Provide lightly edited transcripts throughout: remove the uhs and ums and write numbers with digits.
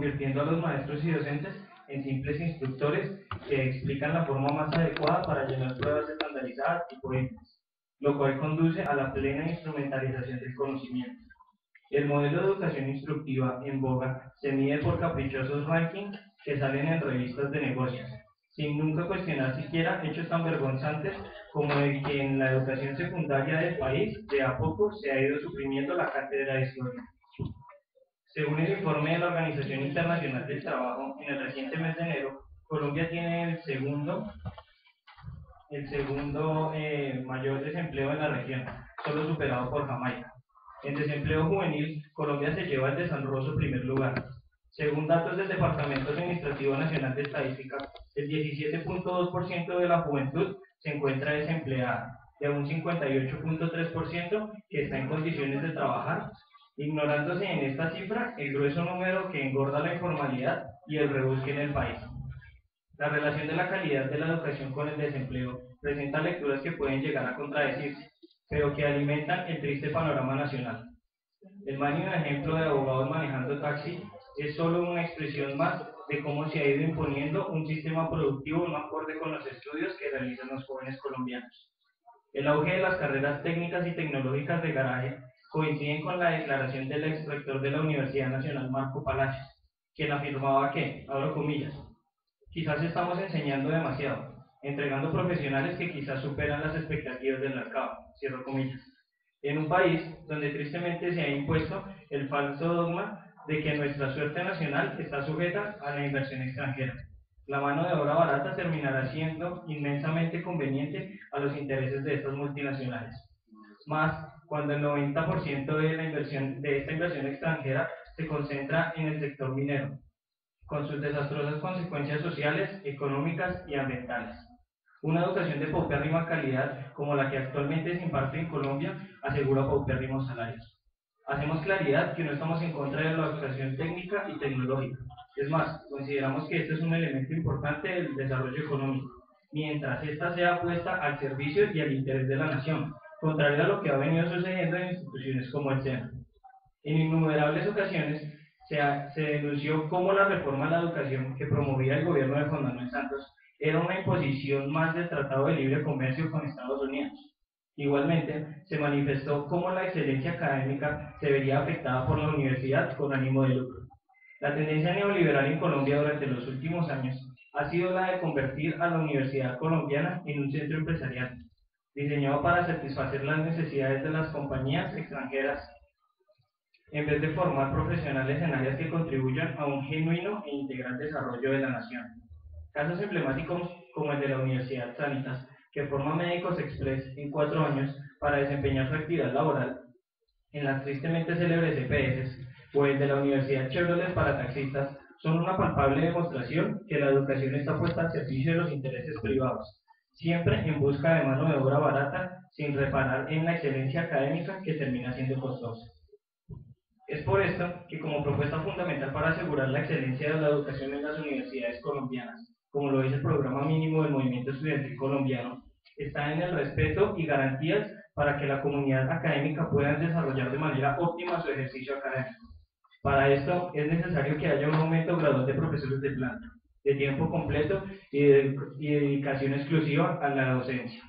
convirtiendo a los maestros y docentes en simples instructores que explican la forma más adecuada para llenar pruebas estandarizadas tipo ICFES, lo cual conduce a la plena instrumentalización del conocimiento. El modelo de educación instructiva en boga se mide por caprichosos rankings que salen en revistas de negocios, sin nunca cuestionar siquiera hechos tan vergonzantes como el que en la educación secundaria del país de a poco se ha ido suprimiendo la cátedra de historia. Según el informe de la Organización Internacional del Trabajo, en el reciente mes de enero, Colombia tiene el segundo mayor desempleo en la región, solo superado por Jamaica. En desempleo juvenil, Colombia se lleva el deshonroso primer lugar. Según datos del Departamento Administrativo Nacional de Estadística, el 17.2% de la juventud se encuentra desempleada, de un 58.3% que está en condiciones de trabajar, ignorándose en esta cifra el grueso número que engorda la informalidad y el rebusque en el país. La relación de la calidad de la educación con el desempleo presenta lecturas que pueden llegar a contradecirse, pero que alimentan el triste panorama nacional. El magno ejemplo de abogados manejando taxi es solo una expresión más de cómo se ha ido imponiendo un sistema productivo no acorde con los estudios que realizan los jóvenes colombianos. El auge de las carreras técnicas y tecnológicas de garaje coinciden con la declaración del ex rector de la Universidad Nacional, Marco Palacios, quien afirmaba que, abro comillas, quizás estamos enseñando demasiado, entregando profesionales que quizás superan las expectativas del mercado, cierro comillas, en un país donde tristemente se ha impuesto el falso dogma de que nuestra suerte nacional está sujeta a la inversión extranjera. La mano de obra barata terminará siendo inmensamente conveniente a los intereses de estas multinacionales. Más cuando el 90% de esta inversión extranjera se concentra en el sector minero, con sus desastrosas consecuencias sociales, económicas y ambientales. Una educación de paupérrima calidad, como la que actualmente se imparte en Colombia, asegura paupérrimos salarios. Hacemos claridad que no estamos en contra de la educación técnica y tecnológica. Es más, consideramos que este es un elemento importante del desarrollo económico, mientras ésta sea puesta al servicio y al interés de la nación, contrario a lo que ha venido sucediendo en instituciones como el SENA. En innumerables ocasiones se denunció cómo la reforma a la educación que promovía el gobierno de Juan Manuel Santos era una imposición más del Tratado de Libre Comercio con Estados Unidos. Igualmente, se manifestó cómo la excelencia académica se vería afectada por la universidad con ánimo de lucro. La tendencia neoliberal en Colombia durante los últimos años ha sido la de convertir a la universidad colombiana en un centro empresarial, diseñado para satisfacer las necesidades de las compañías extranjeras, en vez de formar profesionales en áreas que contribuyan a un genuino e integral desarrollo de la nación. Casos emblemáticos como el de la Universidad Sanitas, que forma médicos express en 4 años para desempeñar su actividad laboral en las tristemente célebres EPS, o el de la Universidad Chevrolet para taxistas, son una palpable demostración que la educación está puesta al servicio de los intereses privados, siempre en busca de mano de obra barata, sin reparar en la excelencia académica que termina siendo costosa. Es por esto que, como propuesta fundamental para asegurar la excelencia de la educación en las universidades colombianas, como lo dice el programa mínimo del movimiento estudiantil colombiano, está en el respeto y garantías para que la comunidad académica pueda desarrollar de manera óptima su ejercicio académico. Para esto es necesario que haya un aumento gradual de profesores de planta, de tiempo completo y dedicación exclusiva a la docencia.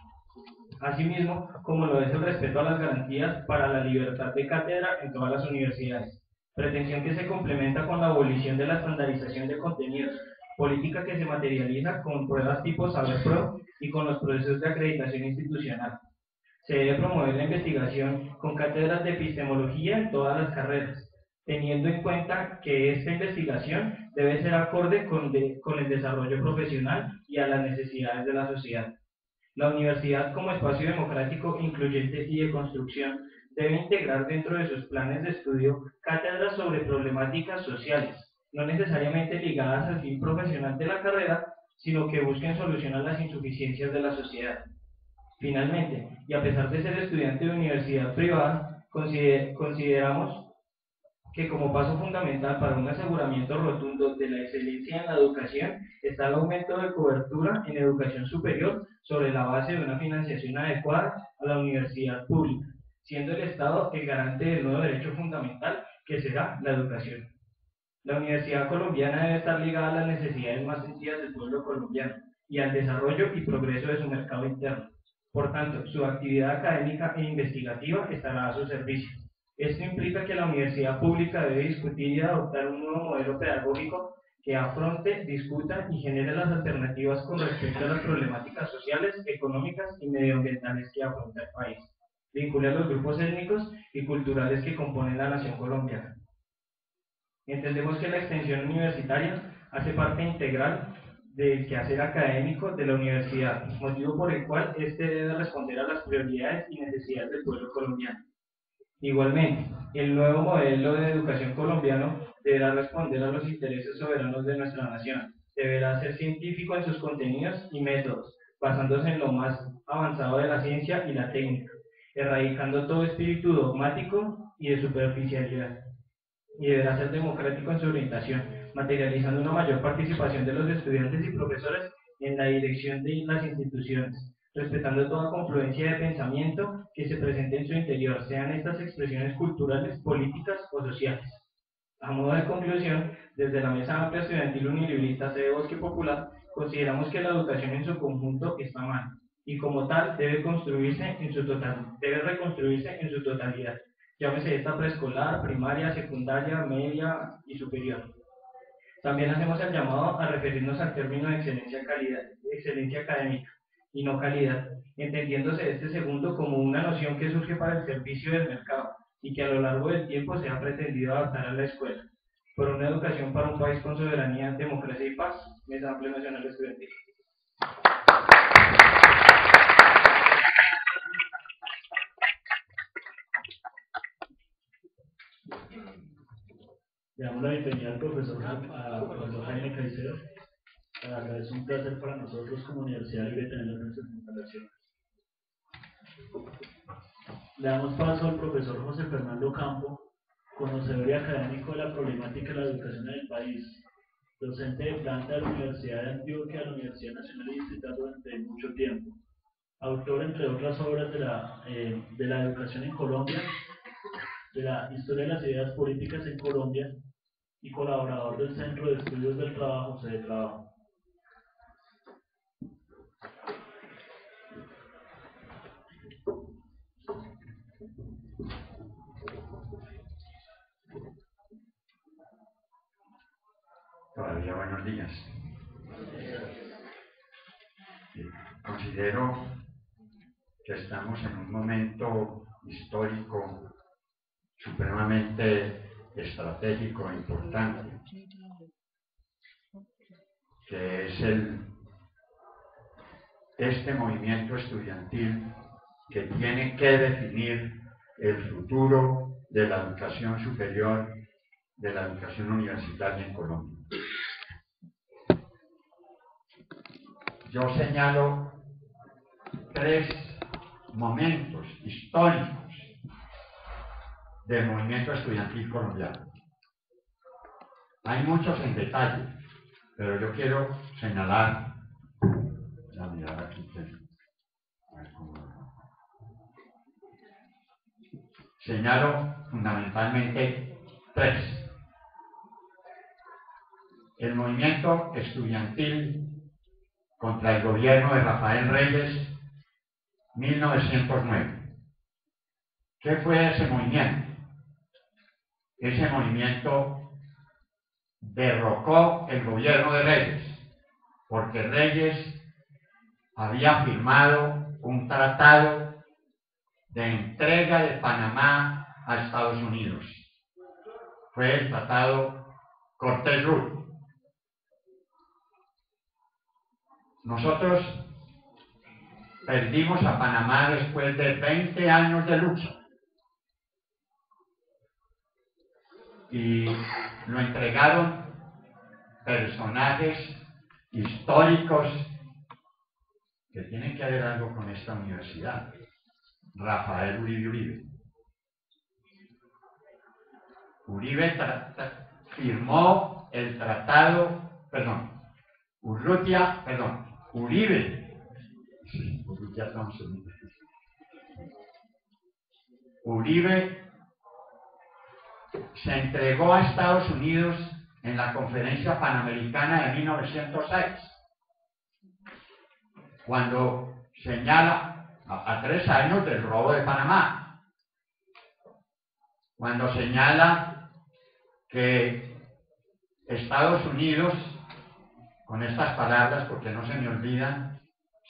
Asimismo, como lo es el respeto a las garantías para la libertad de cátedra en todas las universidades, pretensión que se complementa con la abolición de la estandarización de contenidos, política que se materializa con pruebas tipo Saber Pro y con los procesos de acreditación institucional. Se debe promover la investigación con cátedras de epistemología en todas las carreras, teniendo en cuenta que esta investigación debe ser acorde con el desarrollo profesional y a las necesidades de la sociedad. La universidad, como espacio democrático, incluyente y de construcción, debe integrar dentro de sus planes de estudio cátedras sobre problemáticas sociales, no necesariamente ligadas al fin profesional de la carrera, sino que busquen solucionar las insuficiencias de la sociedad. Finalmente, y a pesar de ser estudiante de universidad privada, consideramos que como paso fundamental para un aseguramiento rotundo de la excelencia en la educación está el aumento de cobertura en educación superior sobre la base de una financiación adecuada a la universidad pública, siendo el Estado el garante del nuevo derecho fundamental que será la educación. La universidad colombiana debe estar ligada a las necesidades más sentidas del pueblo colombiano y al desarrollo y progreso de su mercado interno. Por tanto, su actividad académica e investigativa estará a su servicio. Esto implica que la universidad pública debe discutir y adoptar un nuevo modelo pedagógico que afronte, discuta y genere las alternativas con respecto a las problemáticas sociales, económicas y medioambientales que afronta el país. Vincula a los grupos étnicos y culturales que componen la nación colombiana. Entendemos que la extensión universitaria hace parte integral del quehacer académico de la universidad, motivo por el cual éste debe responder a las prioridades y necesidades del pueblo colombiano. Igualmente, el nuevo modelo de educación colombiano deberá responder a los intereses soberanos de nuestra nación. Deberá ser científico en sus contenidos y métodos, basándose en lo más avanzado de la ciencia y la técnica, erradicando todo espíritu dogmático y de superficialidad. Y deberá ser democrático en su orientación, materializando una mayor participación de los estudiantes y profesores en la dirección de las instituciones, respetando toda confluencia de pensamiento que se presente en su interior, sean estas expresiones culturales, políticas o sociales. A modo de conclusión, desde la Mesa Amplia Estudiantil Unilibrista Sede Bosque Popular, consideramos que la educación en su conjunto está mal, y como tal debe reconstruirse en su totalidad. Llámese esta preescolar, primaria, secundaria, media y superior. También hacemos el llamado a referirnos al término de excelencia académica y no calidad, entendiéndose este segundo como una noción que surge para el servicio del mercado y que a lo largo del tiempo se ha pretendido adaptar a la escuela. Por una educación para un país con soberanía, democracia y paz, Mesa Amplia Nacional Estudiantil. Le damos la bienvenida al profesor Jaime Caicedo. Es un placer para nosotros como Universidad Libre tenerlo en nuestras instalaciones. Le damos paso al profesor José Fernando Campo, conocedor y académico de la problemática de la educación en el país, docente de planta de la Universidad de Antioquia, la Universidad Nacional y Distrital durante mucho tiempo, autor entre otras obras de la educación en Colombia, de la historia de las ideas políticas en Colombia y colaborador del Centro de Estudios del Trabajo, Sede Trabajo. Todavía buenos días. Considero que estamos en un momento histórico supremamente estratégico e importante, que es este movimiento estudiantil que tiene que definir el futuro de la educación superior, de la educación universitaria en Colombia. Yo señalo 3 momentos históricos del movimiento estudiantil colombiano. Hay muchos en detalle, pero yo quiero señalar, voy a mirar aquí, a ver cómo señalo fundamentalmente 3. El movimiento estudiantil contra el gobierno de Rafael Reyes, 1909. ¿Qué fue ese movimiento? Ese movimiento derrocó el gobierno de Reyes, porque Reyes había firmado un tratado de entrega de Panamá a Estados Unidos. Fue el tratado Cortés-Ruth. Nosotros perdimos a Panamá después de 20 años de lucha y lo entregaron personajes históricos que tienen que ver algo con esta universidad. Rafael Uribe Uribe. Uribe firmó el tratado, Uribe. Sí, Urrutia Thompson. Uribe se entregó a Estados Unidos en la Conferencia Panamericana de 1906, cuando señala, a 3 años del robo de Panamá, cuando señala que Estados Unidos, con estas palabras, porque no se me olvidan,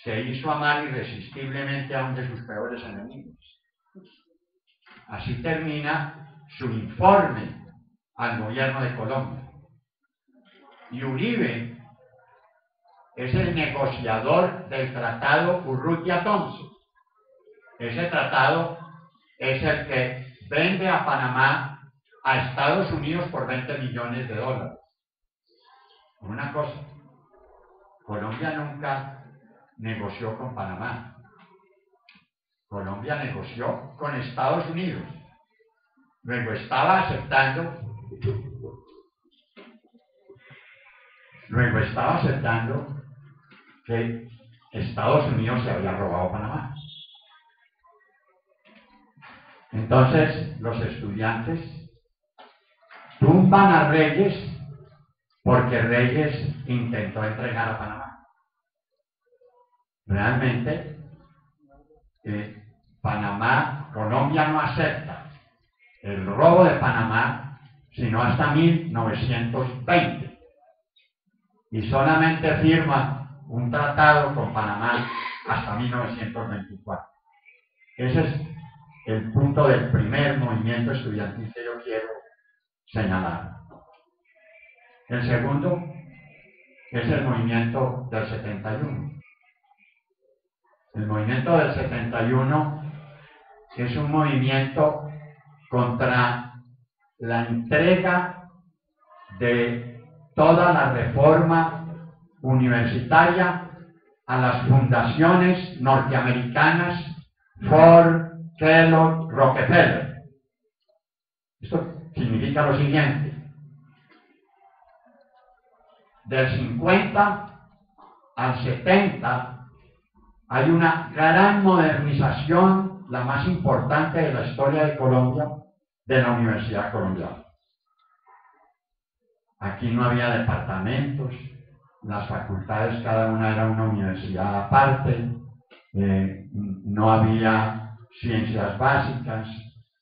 se hizo amar irresistiblemente a uno de sus peores enemigos. Así termina su informe al gobierno de Colombia. Y Uribe es el negociador del tratado Urrutia-Thompson. Ese tratado es el que vende a Panamá a Estados Unidos por $20 millones. Una cosa, Colombia nunca negoció con Panamá. Colombia negoció con Estados Unidos. Luego estaba aceptando que Estados Unidos se había robado Panamá. Entonces, los estudiantes tumban a Reyes porque Reyes intentó entregar a Panamá. Realmente, Colombia no acepta el robo de Panamá sino hasta 1920 y solamente firma un tratado con Panamá hasta 1924. Ese es el punto del primer movimiento estudiantil que yo quiero señalar. El segundo es el movimiento del 71. El movimiento del 71 es un movimiento contra la entrega de toda la reforma universitaria a las fundaciones norteamericanas Ford, Kellogg, Rockefeller. Esto significa lo siguiente: del 50 al 70 hay una gran modernización, la más importante de la historia de Colombia, de la Universidad Colombiana. Aquí no había departamentos, las facultades cada una era una universidad aparte, no había ciencias básicas,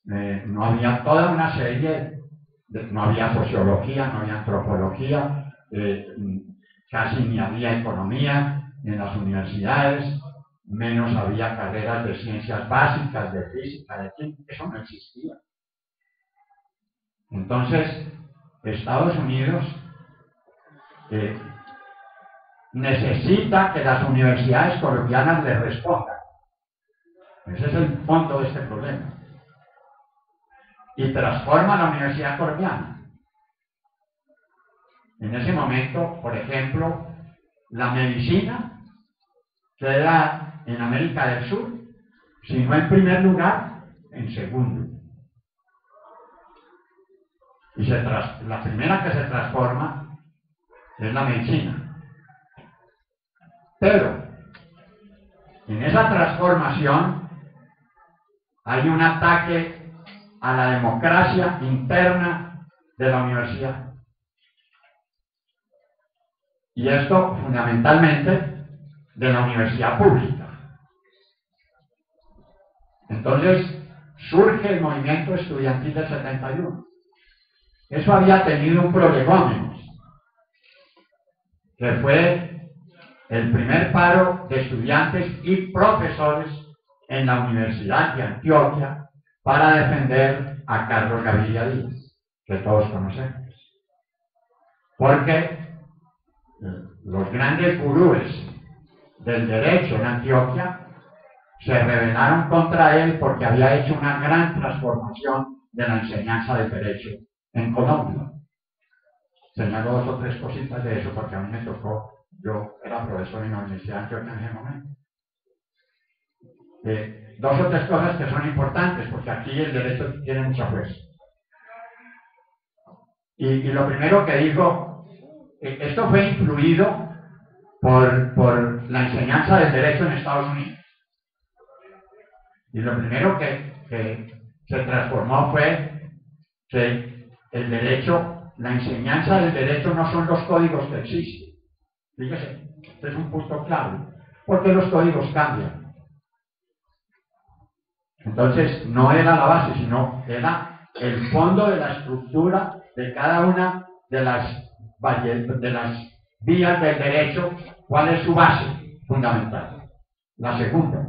no había toda una serie, no había sociología, no había antropología, casi ni había economía en las universidades, menos había carreras de ciencias básicas, de física, de química, eso no existía. Entonces, Estados Unidos necesita que las universidades colombianas le respondan. Ese es el fondo de este problema. Y transforma la universidad colombiana. En ese momento, por ejemplo, la medicina queda en América del Sur, si no en primer lugar, en segundo. Y la primera que se transforma es la medicina. Pero en esa transformación hay un ataque a la democracia interna de la universidad. Y esto fundamentalmente de la universidad pública. Entonces surge el movimiento estudiantil del 71. Eso había tenido un prolegómenos, que fue el primer paro de estudiantes y profesores en la Universidad de Antioquia para defender a Carlos Gaviria Díaz, que todos conocemos. Porque los grandes gurúes del derecho en Antioquia se rebelaron contra él porque había hecho una gran transformación de la enseñanza del derecho en Colombia. Señalo 2 o 3 cositas de eso porque a mí me tocó, yo era profesor en la Universidad de Antioquia en ese momento. 2 o 3 cosas que son importantes porque aquí el derecho tiene mucha fuerza. Y lo primero que dijo, esto fue influido por la enseñanza del derecho en Estados Unidos. Y lo primero que se transformó fue que el derecho la enseñanza del derecho no son los códigos que existen. Fíjese, este es un punto clave, porque los códigos cambian. Entonces, no era la base, sino era el fondo de la estructura de cada una de las vías del derecho. ¿Cuál es su base fundamental? La segunda,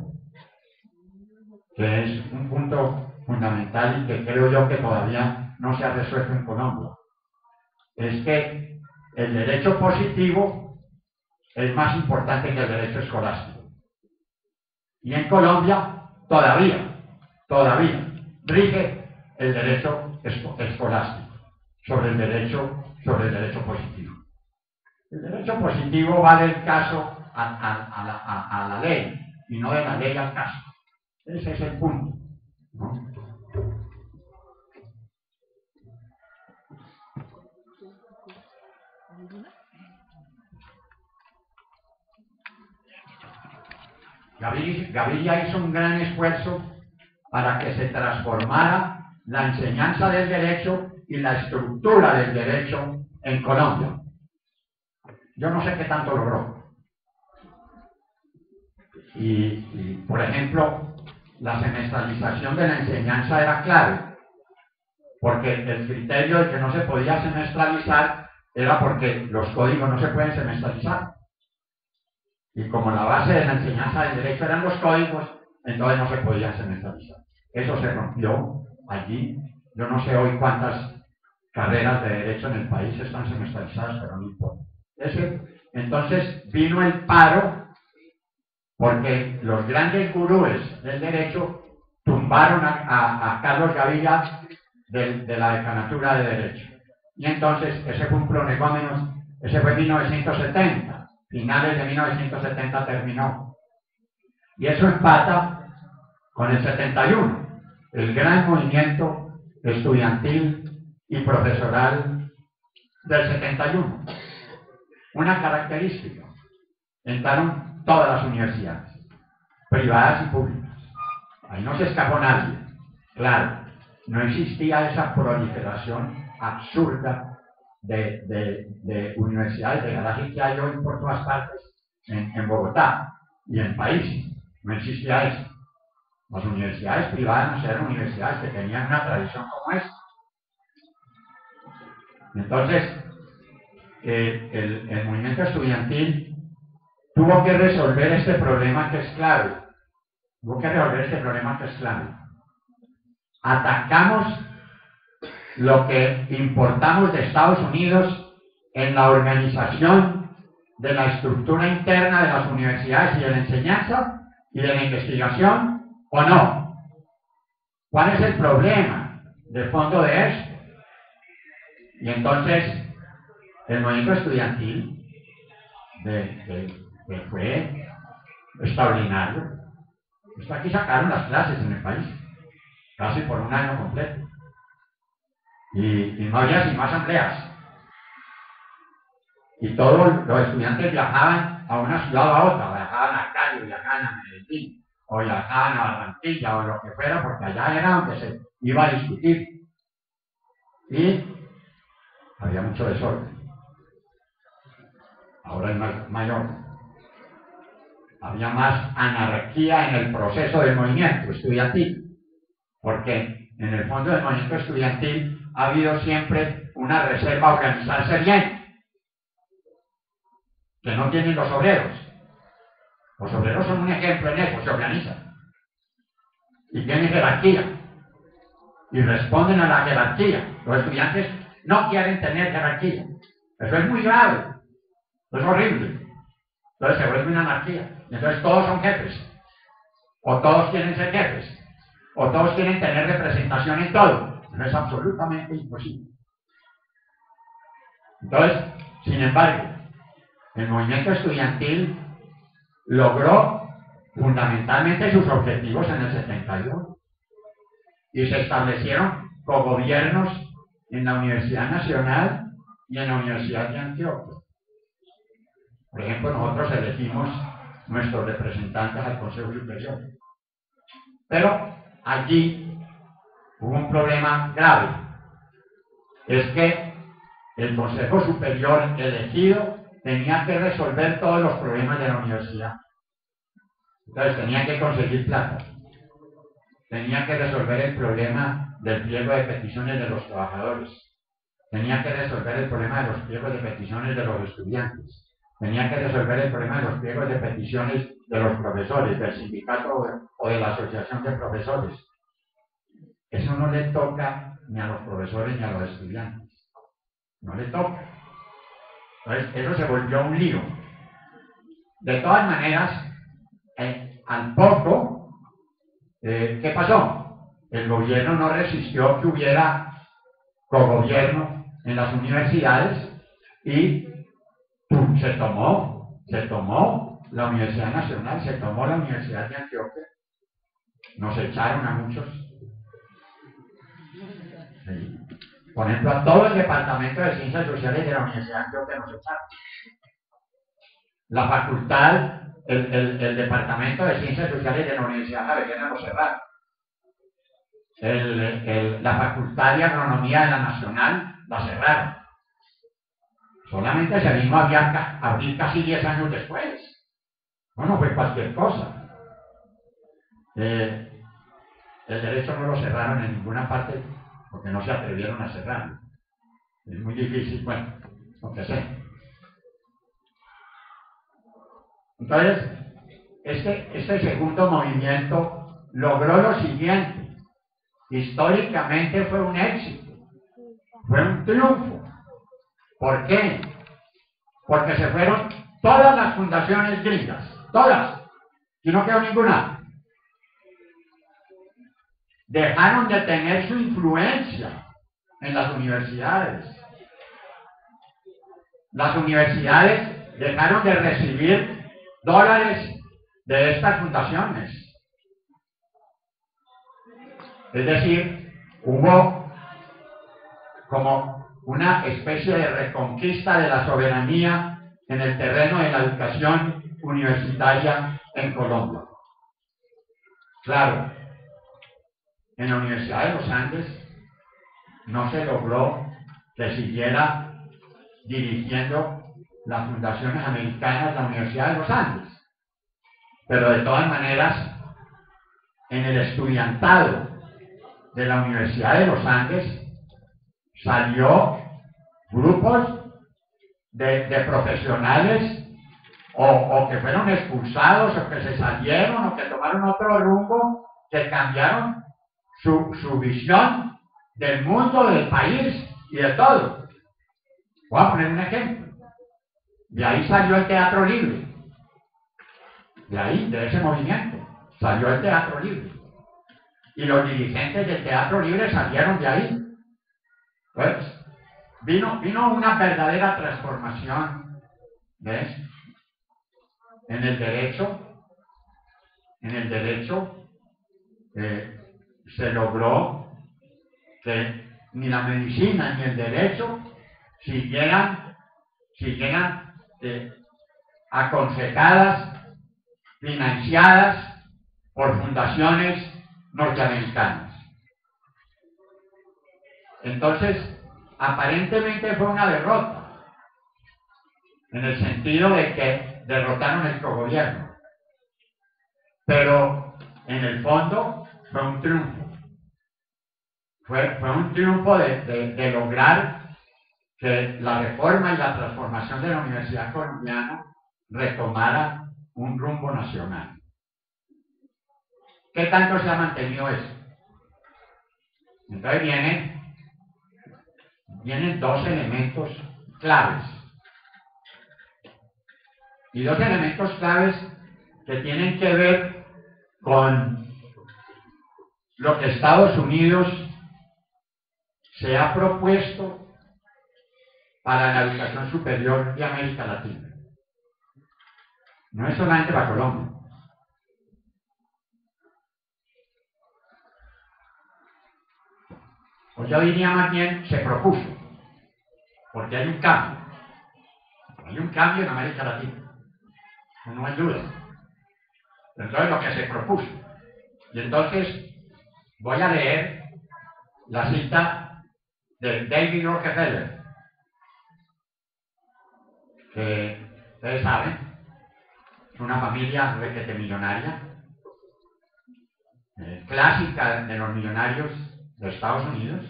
que es un punto fundamental y que creo yo que todavía no se ha resuelto en Colombia, es que el derecho positivo es más importante que el derecho escolástico. Y en Colombia todavía rige el derecho escolástico sobre el derecho positivo. El derecho positivo va del caso a la ley y no de la ley al caso. Ese es el punto, ¿no? Gaviria hizo un gran esfuerzo para que se transformara la enseñanza del derecho y la estructura del derecho en Colombia. Yo no sé qué tanto logró. Y por ejemplo, la semestralización de la enseñanza era clave, porque el criterio de que no se podía semestralizar era porque los códigos no se pueden semestralizar. Y como la base de la enseñanza del derecho eran los códigos, entonces no se podía semestralizar. Eso se rompió allí. Yo no sé hoy cuántas carreras de derecho en el país están semestralizadas, pero no importa. Entonces vino el paro porque los grandes gurúes del derecho tumbaron a Carlos Gaviria de la decanatura de Derecho. Y entonces ese fue un prolegómeno, ese fue en 1970, finales de 1970 terminó. Y eso empata con el 71, el gran movimiento estudiantil y profesoral del 71. Una característica: entraron todas las universidades, privadas y públicas. Ahí no se escapó nadie. Claro, no existía esa proliferación absurda de universidades de garaje que hay hoy por todas partes en Bogotá y en el país. No existía eso. Las universidades privadas no eran universidades que tenían una tradición como esta. Entonces, el movimiento estudiantil tuvo que resolver este problema que es clave. Atacamos lo que importamos de Estados Unidos en la organización de la estructura interna de las universidades y de la enseñanza y de la investigación, ¿o no? ¿Cuál es el problema de fondo de esto? Y entonces, el movimiento estudiantil fue extraordinario. Aquí sacaron las clases en el país, casi por un año completo. Y no había sino asambleas. Y todos los estudiantes viajaban a una ciudad o a otra, viajaban a Cali, viajaban a Medellín, o viajaban a Barranquilla, o lo que fuera, porque allá era donde se iba a discutir. Y había mucho desorden. Ahora hay mayor. Había más anarquía en el proceso del movimiento estudiantil, porque en el fondo del movimiento estudiantil ha habido siempre una reserva a organizarse bien, que no tienen los obreros. Los obreros son un ejemplo en eso, se organizan. Y tienen jerarquía. Y responden a la jerarquía. Los estudiantes no quieren tener jerarquía. Eso es muy grave. Eso es horrible. Entonces se vuelve una anarquía. Y entonces todos son jefes. O todos quieren ser jefes. O todos quieren tener representación en todo. No es absolutamente imposible. Entonces, sin embargo, el movimiento estudiantil logró fundamentalmente sus objetivos en el 71 y se establecieron cogobiernos en la Universidad Nacional y en la Universidad de Antioquia. Por ejemplo, nosotros elegimos nuestros representantes al Consejo Superior. Pero allí hubo un problema grave. Es que el Consejo Superior elegido tenía que resolver todos los problemas de la universidad. Entonces tenía que conseguir plata, tenía que resolver el problema del pliego de peticiones de los trabajadores, tenía que resolver el problema de los pliegos de peticiones de los estudiantes, tenía que resolver el problema de los pliegos de peticiones de los profesores, del sindicato o de la asociación de profesores. Eso no le toca ni a los profesores ni a los estudiantes. No le toca. Entonces, eso se volvió un lío. De todas maneras, al poco, ¿qué pasó? El gobierno no resistió que hubiera cogobierno en las universidades y se tomó la Universidad Nacional, se tomó la Universidad de Antioquia, nos echaron a muchos. Sí. Por ejemplo, a todo el departamento de Ciencias Sociales de la Universidad de Antioquia nos echaron. La facultad, el departamento de Ciencias Sociales de la Universidad Javeriana lo cerraron. La facultad de Agronomía de la Nacional la cerraron. Solamente se vino a abrir casi 10 años después. No fue cualquier cosa. El derecho no lo cerraron en ninguna parte porque no se atrevieron a cerrarlo. Es muy difícil, bueno, lo que sea. Entonces, este segundo movimiento logró lo siguiente. Históricamente fue un éxito, fue un triunfo. ¿Por qué? Porque se fueron todas las fundaciones gringas, todas, y no quedó ninguna. Dejaron de tener su influencia en las universidades. Las universidades dejaron de recibir dólares de estas fundaciones. Es decir, hubo como una especie de reconquista de la soberanía en el terreno de la educación universitaria en Colombia. Claro, en la Universidad de los Andes no se logró que siguiera dirigiendo las fundaciones americanas la Universidad de los Andes. Pero de todas maneras, en el estudiantado de la Universidad de los Andes salió grupos de profesionales o que fueron expulsados o que se salieron o que tomaron otro rumbo, que cambiaron su visión del mundo, del país y de todo. Voy a poner un ejemplo. De ahí salió el teatro libre. De ese movimiento, salió el teatro libre. Y los dirigentes del teatro libre salieron de ahí. Pues, vino una verdadera transformación, ¿ves? En el derecho se logró que ni la medicina ni el derecho siguieran aconsejadas, financiadas por fundaciones norteamericanas. Entonces, aparentemente fue una derrota, en el sentido de que derrotaron el cogobierno, pero en el fondo fue un triunfo. Fue un triunfo de lograr que la reforma y la transformación de la Universidad Colombiana retomara un rumbo nacional. ¿Qué tanto se ha mantenido eso? Entonces vienen dos elementos claves. Y dos elementos claves que tienen que ver con lo que Estados Unidos se ha propuesto para la educación superior de América Latina. No es solamente para Colombia. O yo diría más bien, se propuso, porque hay un cambio. Hay un cambio en América Latina. No hay duda. Entonces, lo que se propuso. Y entonces, voy a leer la cita de David Rockefeller, que ustedes saben, es una familia requete millonaria, clásica de los millonarios de Estados Unidos,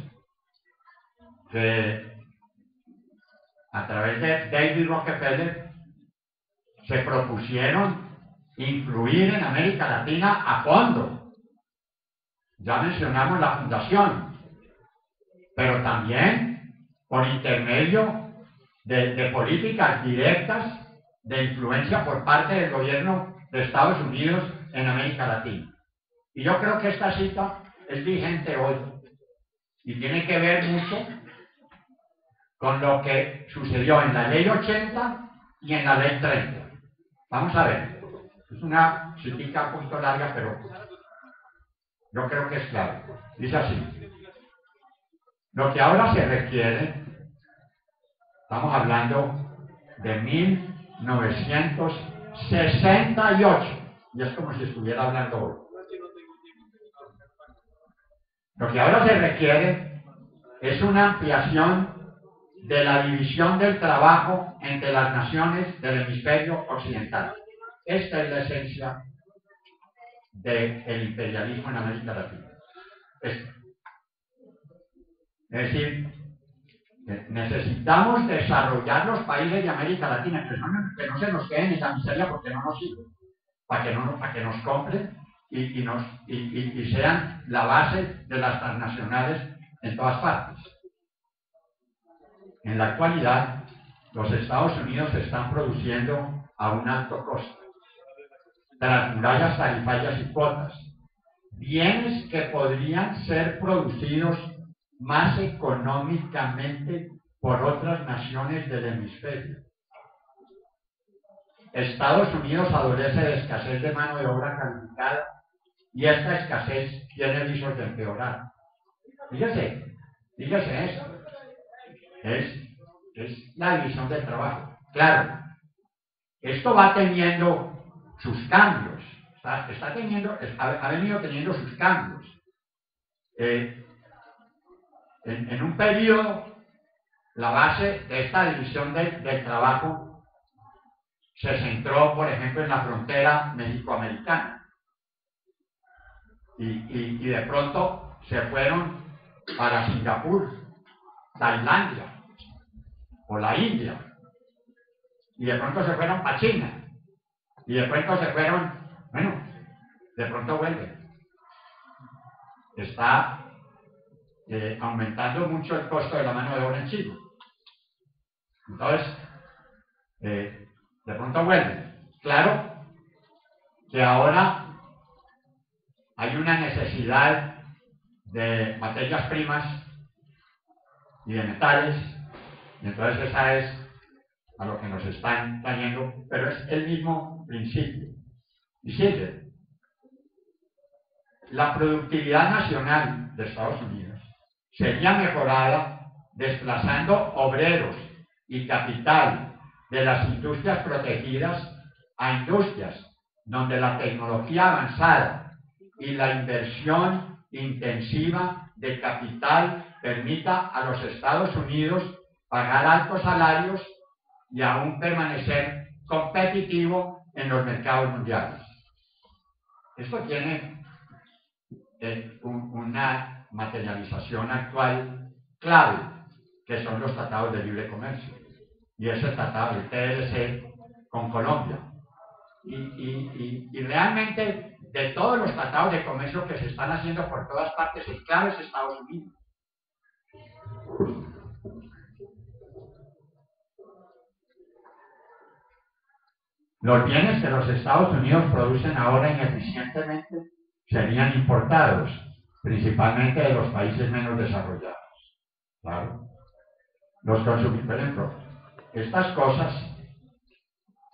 que a través de David Rockefeller se propusieron influir en América Latina a fondo. Ya mencionamos la fundación, pero también por intermedio de políticas directas de influencia por parte del gobierno de Estados Unidos en América Latina. Y yo creo que esta cita es vigente hoy y tiene que ver mucho con lo que sucedió en la Ley 80 y en la Ley 30. Vamos a ver. Es una citica un poquito larga, pero yo creo que es claro. Dice así. Lo que ahora se requiere, estamos hablando de 1968, y es como si estuviera hablando hoy. Lo que ahora se requiere es una ampliación de la división del trabajo entre las naciones del hemisferio occidental. Esta es la esencia del imperialismo en América Latina. Es decir, necesitamos desarrollar los países de América Latina, que no se nos queden en la miseria porque no nos sirven, para que nos compren y sean la base de las transnacionales en todas partes. En la actualidad, los Estados Unidos se están produciendo a un alto costo, tras murallas tarifarias y cuotas, bienes que podrían ser producidos más económicamente por otras naciones del hemisferio. Estados Unidos adolece de escasez de mano de obra calificada y esta escasez tiene visos de empeorar. Fíjese eso. Es la división del trabajo. Claro, esto va teniendo sus cambios, ha venido teniendo sus cambios. En un periodo, la base de esta división del trabajo se centró, por ejemplo, en la frontera mexicoamericana. Y de pronto se fueron para Singapur, Tailandia o la India. Y de pronto se fueron para China. Y de pronto se fueron, de pronto vuelven. Está aumentando mucho el costo de la mano de obra en China. Entonces, de pronto vuelven. Claro que ahora hay una necesidad de materias primas y de metales, y entonces esa es a lo que nos están trayendo, pero es el mismo principio. Y sigue. La productividad nacional de Estados Unidos sería mejorada desplazando obreros y capital de las industrias protegidas a industrias donde la tecnología avanzada y la inversión intensiva de capital permita a los Estados Unidos pagar altos salarios y aún permanecer competitivo en los mercados mundiales. Esto tiene una materialización actual clave, que son los tratados de libre comercio, y ese tratado del TLC con Colombia. Y realmente, de todos los tratados de comercio que se están haciendo por todas partes, el clave es Estados Unidos. Los bienes que los Estados Unidos producen ahora ineficientemente serían importados, principalmente de los países menos desarrollados. Claro. Los consumidores, por ejemplo, estas cosas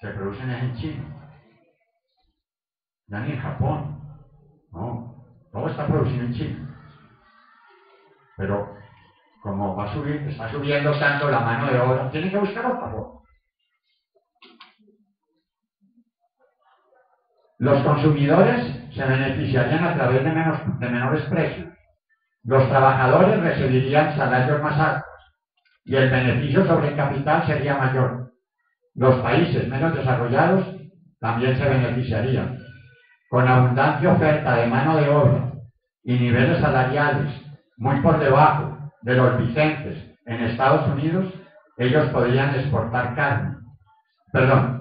se producen en China, ya ni en Japón, no, todo está producido en China. Pero como va a subir, está subiendo tanto la mano de obra, tiene que buscar otra forma. Los consumidores se beneficiarían a través de menores precios. Los trabajadores recibirían salarios más altos y el beneficio sobre el capital sería mayor. Los países menos desarrollados también se beneficiarían. Con abundante oferta de mano de obra y niveles salariales muy por debajo de los vigentes en Estados Unidos, ellos podrían exportar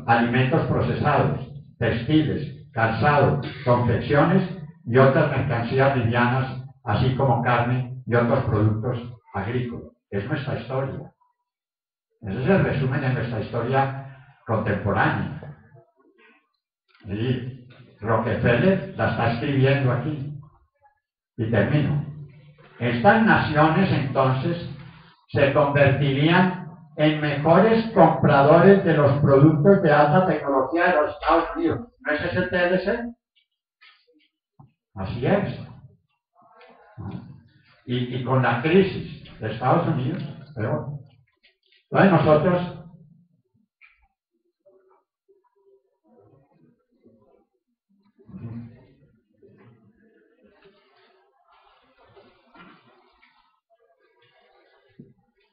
alimentos procesados, textiles, calzado, confecciones y otras mercancías livianas, así como carne y otros productos agrícolas. Es nuestra historia. Ese es el resumen de nuestra historia contemporánea. Y Rockefeller la está escribiendo aquí. Y termino. Estas naciones entonces se convertirían en mejores compradores de los productos de alta tecnología de los Estados Unidos. ¿No es ese el TLC? Así es. Y con la crisis de Estados Unidos, pero entonces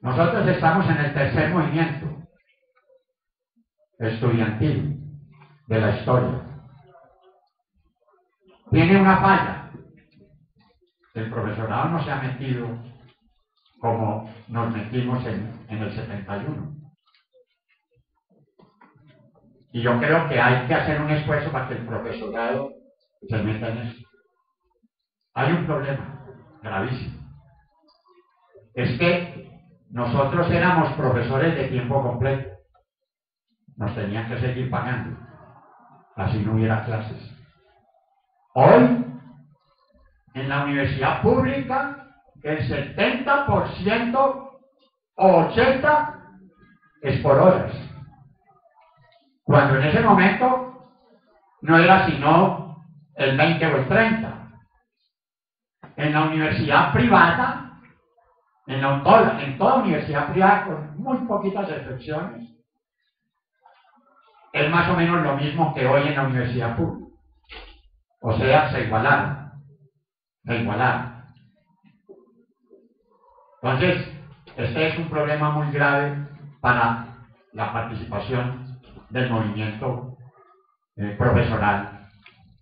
nosotros estamos en el tercer movimiento estudiantil de la historia. Tiene una falla. El profesorado no se ha metido como nos metimos en el 71. Y yo creo que hay que hacer un esfuerzo para que el profesorado se meta en eso. Hay un problema gravísimo. Es que nosotros éramos profesores de tiempo completo. Nos tenían que seguir pagando. Así no hubiera clases. Hoy, en la universidad pública, el 70% o 80% es por horas. Cuando en ese momento no era sino el 20 o el 30%. En la universidad privada, en toda universidad privada, con muy poquitas excepciones, es más o menos lo mismo que hoy en la universidad pública. O sea, se igualaron. Entonces, este es un problema muy grave para la participación del movimiento profesoral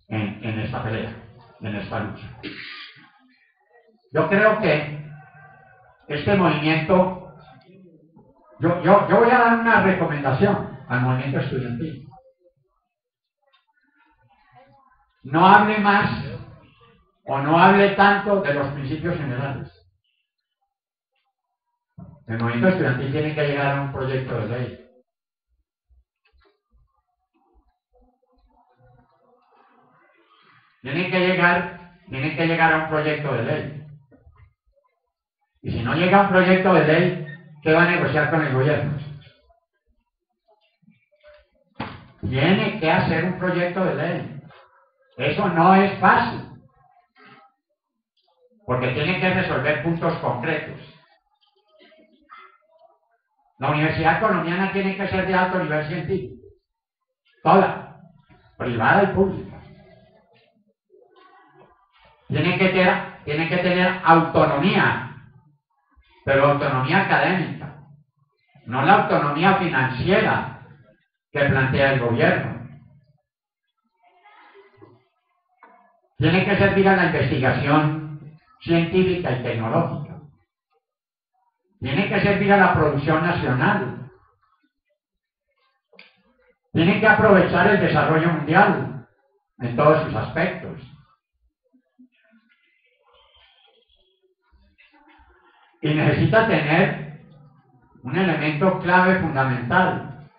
en esta pelea, en esta lucha. Yo creo que este movimiento, yo voy a dar una recomendación al movimiento estudiantil. No hable más o no hable tanto de los principios generales. El movimiento estudiantil tiene que llegar a un proyecto de ley. Tiene que llegar a un proyecto de ley. Y si no llega a un proyecto de ley, ¿qué va a negociar con el gobierno? Tiene que hacer un proyecto de ley. Eso no es fácil. Porque tiene que resolver puntos concretos. La universidad colombiana tiene que ser de alto nivel científico. Toda. Privada y pública. Tiene que tener autonomía. Pero autonomía académica. No la autonomía financiera que plantea el gobierno. Tiene que servir a la investigación científica y tecnológica. Tiene que servir a la producción nacional. Tiene que aprovechar el desarrollo mundial en todos sus aspectos. Y necesita tener un elemento clave fundamental.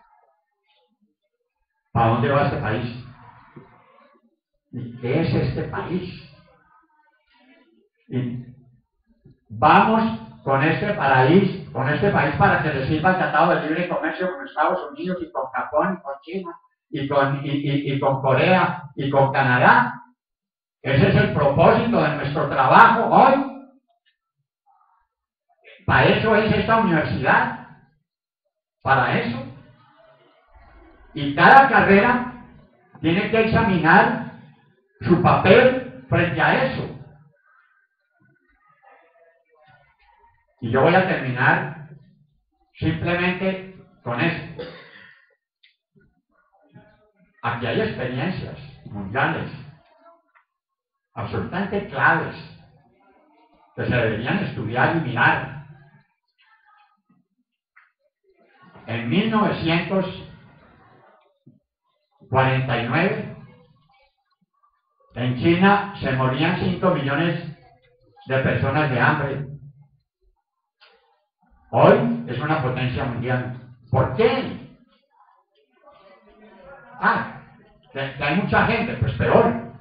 ¿Para dónde va este país? ¿Y qué es este país? Y vamos con este país para que le sirva el Tratado de Libre Comercio con Estados Unidos y con Japón y con China y con Corea y con Canadá. Ese es el propósito de nuestro trabajo hoy. Para eso es esta universidad. Para eso. Y cada carrera tiene que examinar su papel frente a eso. Y yo voy a terminar simplemente con esto. Aquí hay experiencias mundiales absolutamente claves que se deberían estudiar y mirar. En 1949, en China se morían 5 millones de personas de hambre. Hoy es una potencia mundial. ¿Por qué? Que hay mucha gente, pues peor,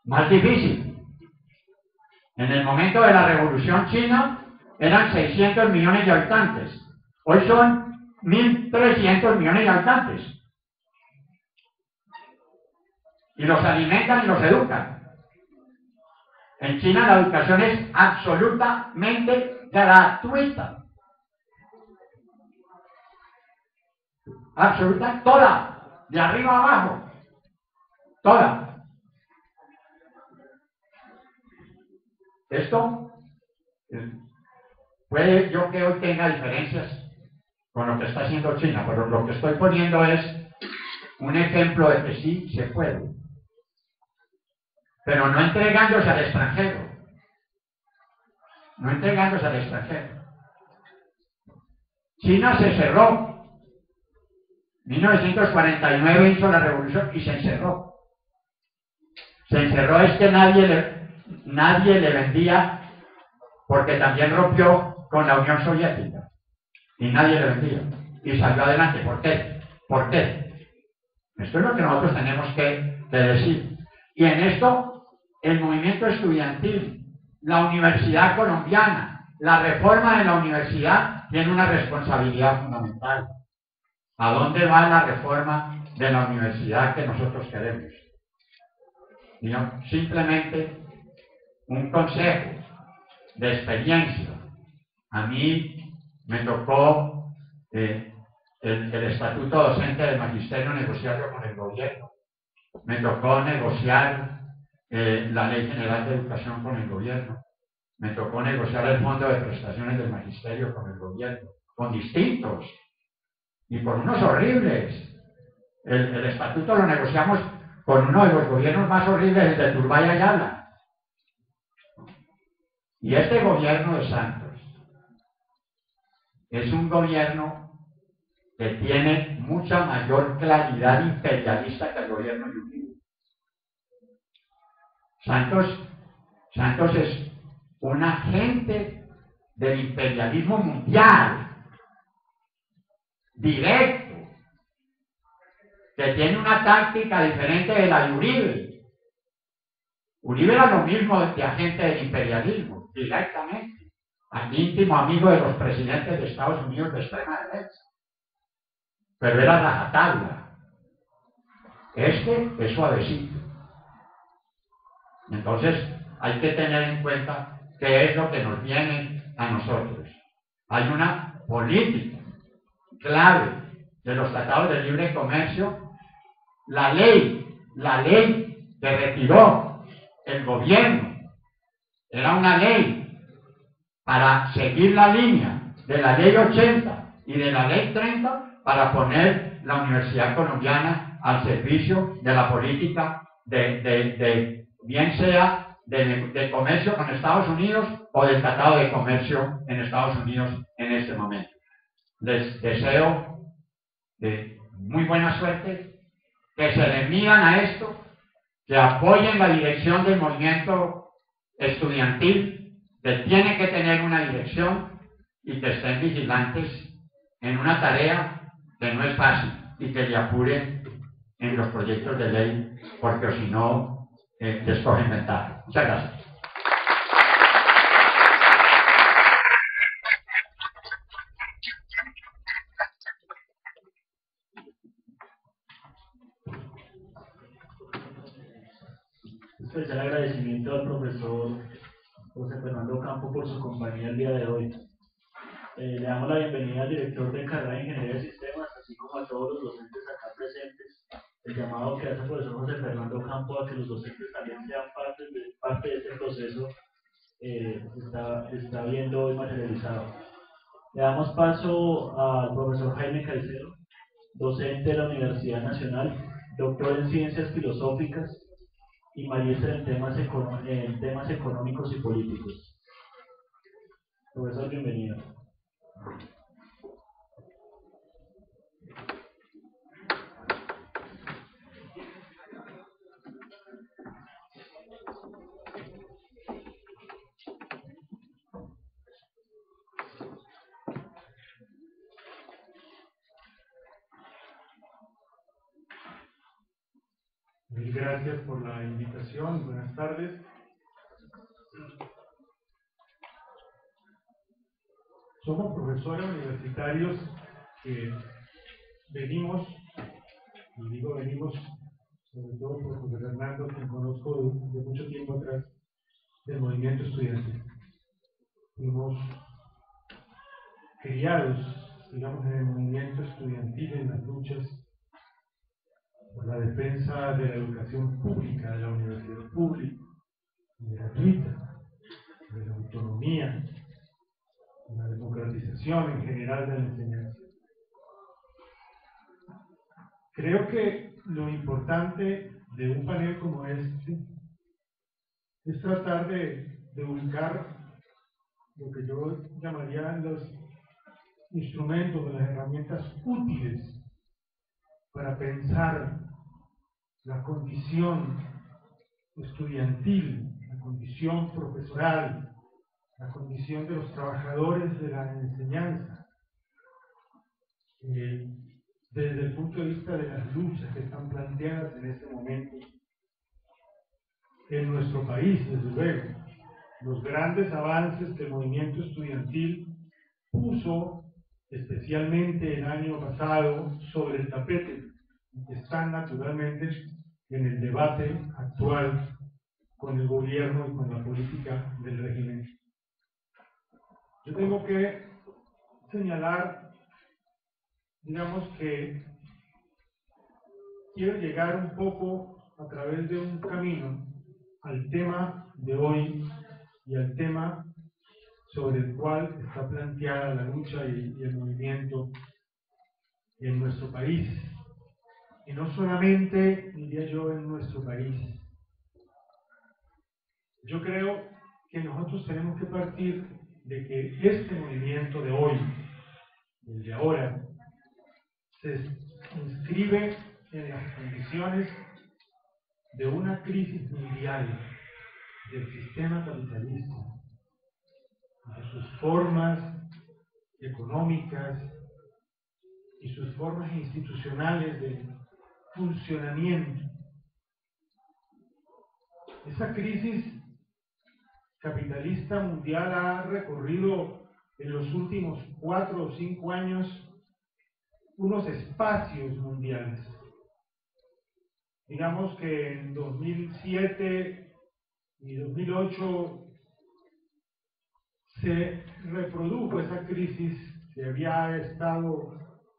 más difícil. En el momento de la Revolución China eran 600 millones de habitantes. Hoy son 1.300 millones de habitantes. Y los alimentan y los educan. En China la educación es absolutamente gratuita. Absoluta, toda, de arriba abajo, toda. Esto puede yo que hoy tenga diferencias con lo que está haciendo China, pero lo que estoy poniendo es un ejemplo de que sí se puede, pero no entregándose al extranjero, no entregándose al extranjero. China se cerró. 1949 hizo la revolución y se encerró. Se encerró es que nadie le vendía, porque también rompió con la Unión Soviética y nadie le vendía y salió adelante. ¿Por qué? ¿Por qué? Esto es lo que nosotros tenemos que decir. Y en esto el movimiento estudiantil, la universidad colombiana, la reforma de la universidad tiene una responsabilidad fundamental. ¿A dónde va la reforma de la universidad que nosotros queremos? Y no, simplemente un consejo de experiencia. A mí me tocó el estatuto docente del magisterio negociarlo con el gobierno. Me tocó negociar la Ley General de Educación con el gobierno. Me tocó negociar el Fondo de Prestaciones del Magisterio con el gobierno, con distintos. Y por unos horribles. El estatuto lo negociamos con uno de los gobiernos más horribles, el de Turbay Ayala. Y este gobierno de Santos es un gobierno que tiene mucha mayor claridad imperialista que el gobierno de Uribe. Santos es un agente del imperialismo mundial, directo, que tiene una táctica diferente de la de Uribe. Uribe era lo mismo de agente del imperialismo, directamente, íntimo amigo de los presidentes de Estados Unidos de extrema derecha. Pero era rajatabla. Este es suavecito. Entonces hay que tener en cuenta qué es lo que nos viene a nosotros. Hay una política clave de los tratados de libre comercio. La ley que retiró el gobierno era una ley para seguir la línea de la ley 80 y de la ley 30 para poner la Universidad Colombiana al servicio de la política bien sea de comercio con Estados Unidos o del tratado de comercio en Estados Unidos en este momento. Les deseo muy buena suerte, que se le midan a esto, que apoyen la dirección del movimiento estudiantil, que tiene que tener una dirección y que estén vigilantes en una tarea que no es fácil y que le apuren en los proyectos de ley, porque si no, les cogen ventaja. Muchas gracias. Especial agradecimiento al profesor José Fernando Campo por su compañía el día de hoy. Le damos la bienvenida al director de carrera de Ingeniería de Sistemas, así como a todos los docentes acá presentes. El llamado que hace el profesor José Fernando Campo a que los docentes también sean parte de este proceso está viendo hoy materializado. Le damos paso al profesor Jaime Caicedo, docente de la Universidad Nacional, doctor en Ciencias Filosóficas y magíster en temas económicos y políticos. Profesor, bienvenido. Mil gracias por la invitación. Buenas tardes. Somos profesores universitarios que venimos, y digo venimos sobre todo por José Fernando, quien conozco de mucho tiempo atrás, del movimiento estudiantil. Fuimos criados, digamos, en el movimiento estudiantil, en las luchas por la defensa de la educación pública, de la universidad pública, gratuita, de la autonomía, de la democratización en general de la enseñanza. Creo que lo importante de un panel como este es tratar de ubicar lo que yo llamaría los instrumentos, las herramientas útiles para pensar la condición estudiantil, la condición profesoral, la condición de los trabajadores de la enseñanza, desde el punto de vista de las luchas que están planteadas en este momento en nuestro país, desde luego, los grandes avances que el movimiento estudiantil puso, especialmente el año pasado, sobre el tapete, están naturalmente en el debate actual con el gobierno y con la política del régimen. Yo tengo que señalar, digamos, que quiero llegar un poco a través de un camino al tema de hoy y al tema sobre el cual está planteada la lucha y el movimiento en nuestro país. Y no solamente, diría yo, en nuestro país. Yo creo que nosotros tenemos que partir de que este movimiento de hoy, el de ahora, se inscribe en las condiciones de una crisis mundial del sistema capitalista, de sus formas económicas y sus formas institucionales de funcionamiento. Esa crisis capitalista mundial ha recorrido en los últimos 4 o 5 años unos espacios mundiales. Digamos que en 2007 y 2008 se reprodujo esa crisis que había estado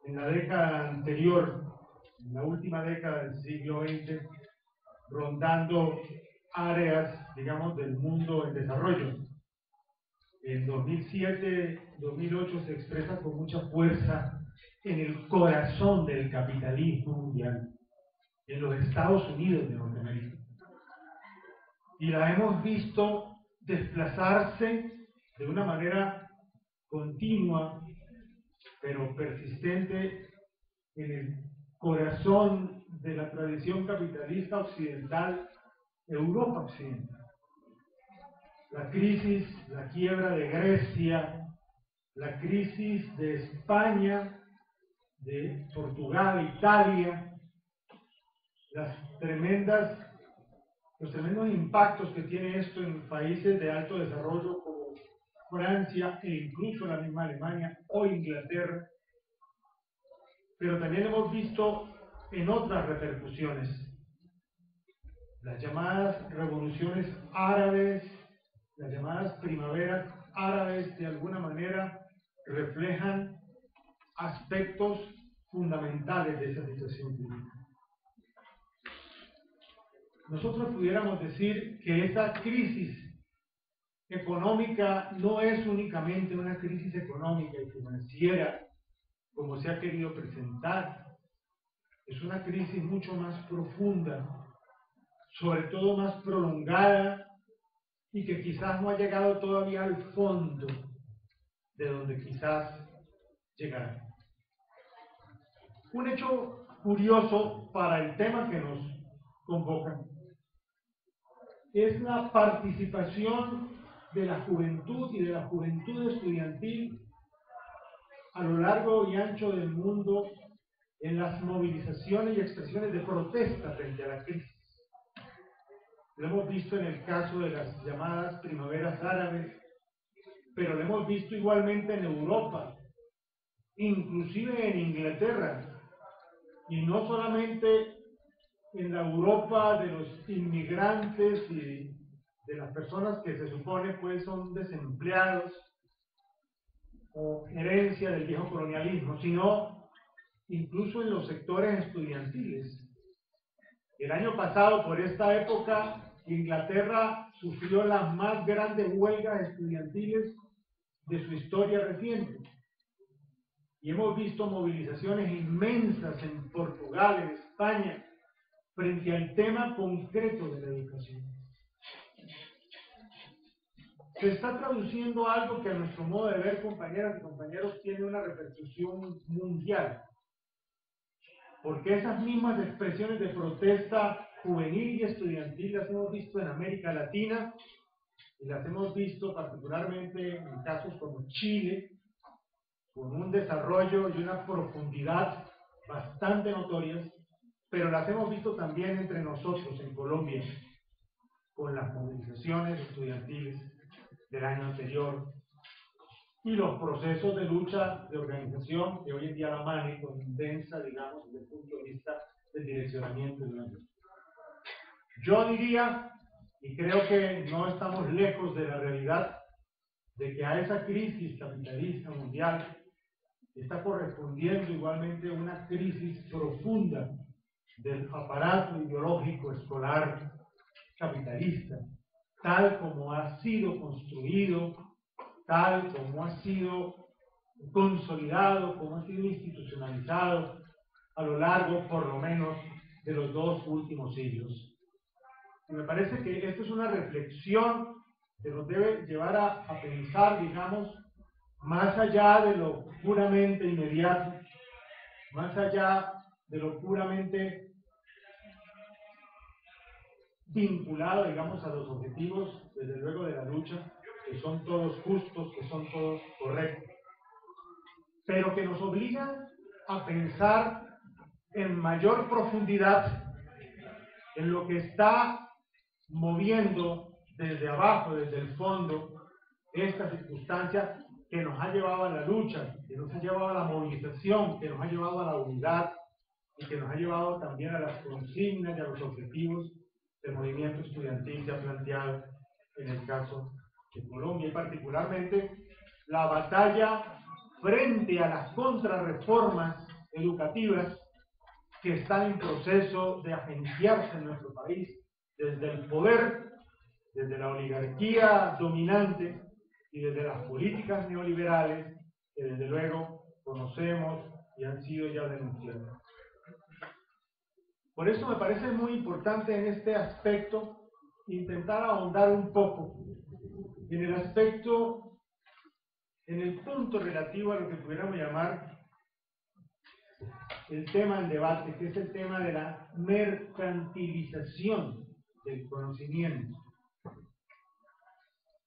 en la década anterior, en la última década del siglo XX, rondando áreas, digamos, del mundo en desarrollo. En 2007-2008 se expresa con mucha fuerza en el corazón del capitalismo mundial, en los Estados Unidos de Norteamérica. Y la hemos visto desplazarse de una manera continua, pero persistente, en el corazón de la tradición capitalista occidental, Europa occidental. La crisis, la quiebra de Grecia, la crisis de España, de Portugal, Italia, los tremendos impactos que tiene esto en países de alto desarrollo como Francia e incluso la misma Alemania o Inglaterra, pero también hemos visto en otras repercusiones, las llamadas revoluciones árabes, las llamadas primaveras árabes, de alguna manera reflejan aspectos fundamentales de esa situación política. Nosotros pudiéramos decir que esa crisis económica no es únicamente una crisis económica y financiera como se ha querido presentar, es una crisis mucho más profunda, sobre todo más prolongada, y que quizás no ha llegado todavía al fondo de donde quizás llegará. Un hecho curioso para el tema que nos convoca es la participación de la juventud y de la juventud estudiantil a lo largo y ancho del mundo en las movilizaciones y expresiones de protesta frente a la crisis. Lo hemos visto en el caso de las llamadas primaveras árabes, pero lo hemos visto igualmente en Europa, inclusive en Inglaterra, y no solamente en la Europa de los inmigrantes y de las personas que se supone pues son desempleados o herencia del viejo colonialismo, sino incluso en los sectores estudiantiles. El año pasado, por esta época, Inglaterra sufrió las más grandes huelgas estudiantiles de su historia reciente. Y hemos visto movilizaciones inmensas en Portugal, en España, frente al tema concreto de la educación. Se está traduciendo algo que a nuestro modo de ver, compañeras y compañeros, tiene una repercusión mundial. Porque esas mismas expresiones de protesta juvenil y estudiantil las hemos visto en América Latina y las hemos visto particularmente en casos como Chile, con un desarrollo y una profundidad bastante notorias, pero las hemos visto también entre nosotros en Colombia, con las movilizaciones estudiantiles del año anterior y los procesos de lucha de organización que hoy en día la MANE condensa, digamos, desde el punto de vista del direccionamiento de una lucha. Yo diría, y creo que no estamos lejos de la realidad, de que a esa crisis capitalista mundial está correspondiendo igualmente una crisis profunda del aparato ideológico escolar capitalista, tal como ha sido construido, tal como ha sido consolidado, como ha sido institucionalizado a lo largo, por lo menos, de los 2 últimos siglos. Y me parece que esto es una reflexión que nos debe llevar a pensar, digamos, más allá de lo puramente inmediato, más allá de lo puramente vinculado, digamos, a los objetivos, desde luego, de la lucha, que son todos justos, que son todos correctos, pero que nos obligan a pensar en mayor profundidad en lo que está moviendo desde abajo, desde el fondo, esta circunstancia que nos ha llevado a la lucha, que nos ha llevado a la movilización, que nos ha llevado a la unidad y que nos ha llevado también a las consignas y a los objetivos del movimiento estudiantil que ha planteado en el caso de Colombia, y particularmente la batalla frente a las contrarreformas educativas que están en proceso de agenciarse en nuestro país desde el poder, desde la oligarquía dominante y desde las políticas neoliberales que desde luego conocemos y han sido ya denunciadas. Por eso me parece muy importante en este aspecto intentar ahondar un poco en el aspecto, en el punto relativo a lo que pudiéramos llamar el tema en debate, que es el tema de la mercantilización del conocimiento,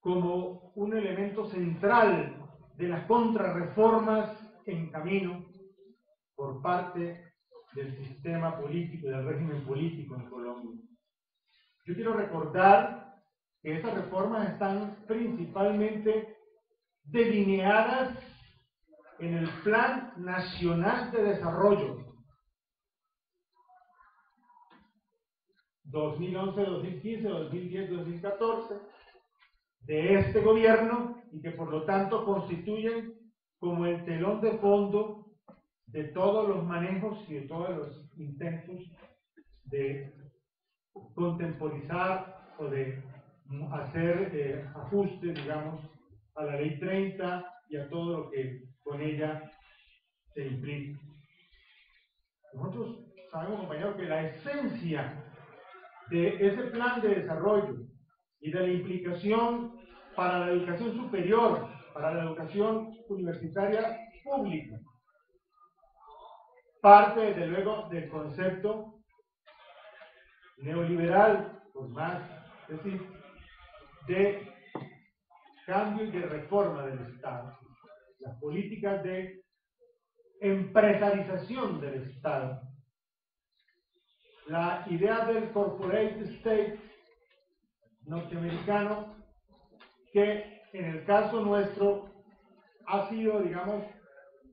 como un elemento central de las contrarreformas en camino por parte del sistema político y del régimen político en Colombia. Yo quiero recordar que esas reformas están principalmente delineadas en el Plan Nacional de Desarrollo 2011, 2015, 2010, 2014 de este gobierno, y que por lo tanto constituyen como el telón de fondo de todos los manejos y de todos los intentos de contemporizar o de hacer ajustes, digamos, a la Ley 30 y a todo lo que con ella se implica. Nosotros sabemos, compañeros, que la esencia de ese plan de desarrollo y de la implicación para la educación superior, para la educación universitaria pública, parte desde luego del concepto neoliberal, por más, es decir, de cambio y de reforma del Estado, las políticas de empresarización del Estado, la idea del corporate state norteamericano, que en el caso nuestro ha sido, digamos,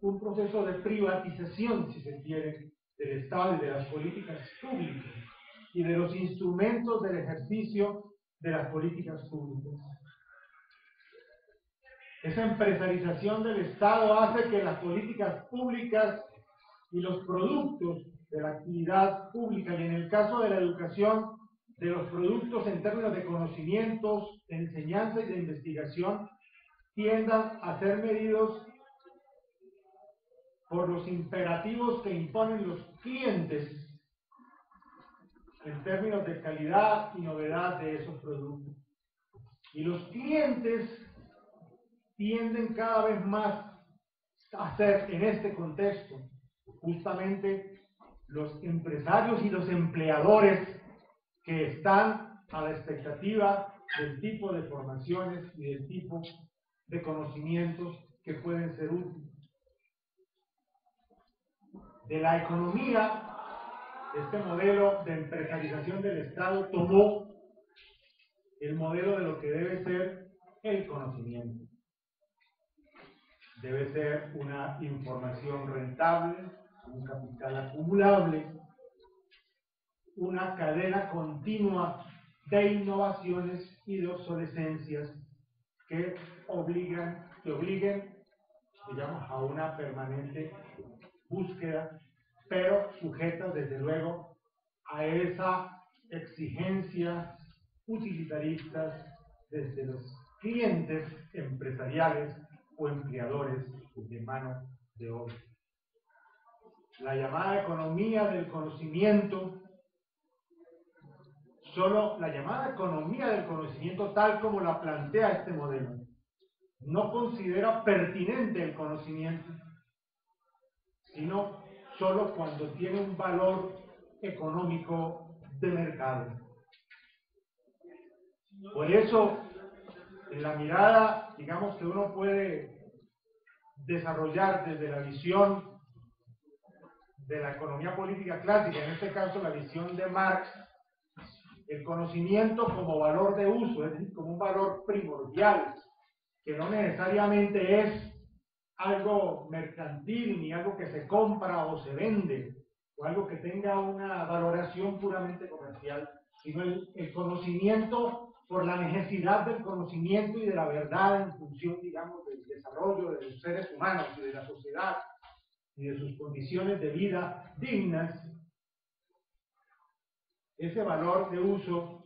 un proceso de privatización, si se quiere, del Estado y de las políticas públicas y de los instrumentos del ejercicio de las políticas públicas. Esa empresarización del Estado hace que las políticas públicas y los productos de la actividad pública, y en el caso de la educación, de los productos en términos de conocimientos, de enseñanza y de investigación, tiendan a ser medidos por los imperativos que imponen los clientes en términos de calidad y novedad de esos productos. Y los clientes tienden cada vez más a ser, en este contexto, justamente los empresarios y los empleadores que están a la expectativa del tipo de formaciones y del tipo de conocimientos que pueden ser útiles. De la economía, este modelo de empresarización del Estado tomó el modelo de lo que debe ser el conocimiento. Debe ser una información rentable, un capital acumulable, una cadena continua de innovaciones y de obsolescencias que obliguen, digamos, a una permanente búsqueda, pero sujetas desde luego a esa exigencia utilitaristas desde los clientes empresariales o empleadores de mano de obra. La llamada economía del conocimiento, solo la llamada economía del conocimiento tal como la plantea este modelo, no considera pertinente el conocimiento, sino solo cuando tiene un valor económico de mercado. Por eso, en la mirada, digamos, que uno puede desarrollar desde la visión de la economía política clásica, en este caso la visión de Marx, el conocimiento como valor de uso, es decir, como un valor primordial, que no necesariamente es algo mercantil, ni algo que se compra o se vende, o algo que tenga una valoración puramente comercial, sino el conocimiento por la necesidad del conocimiento y de la verdad en función, digamos, del desarrollo de los seres humanos y de la sociedad y de sus condiciones de vida dignas. Ese valor de uso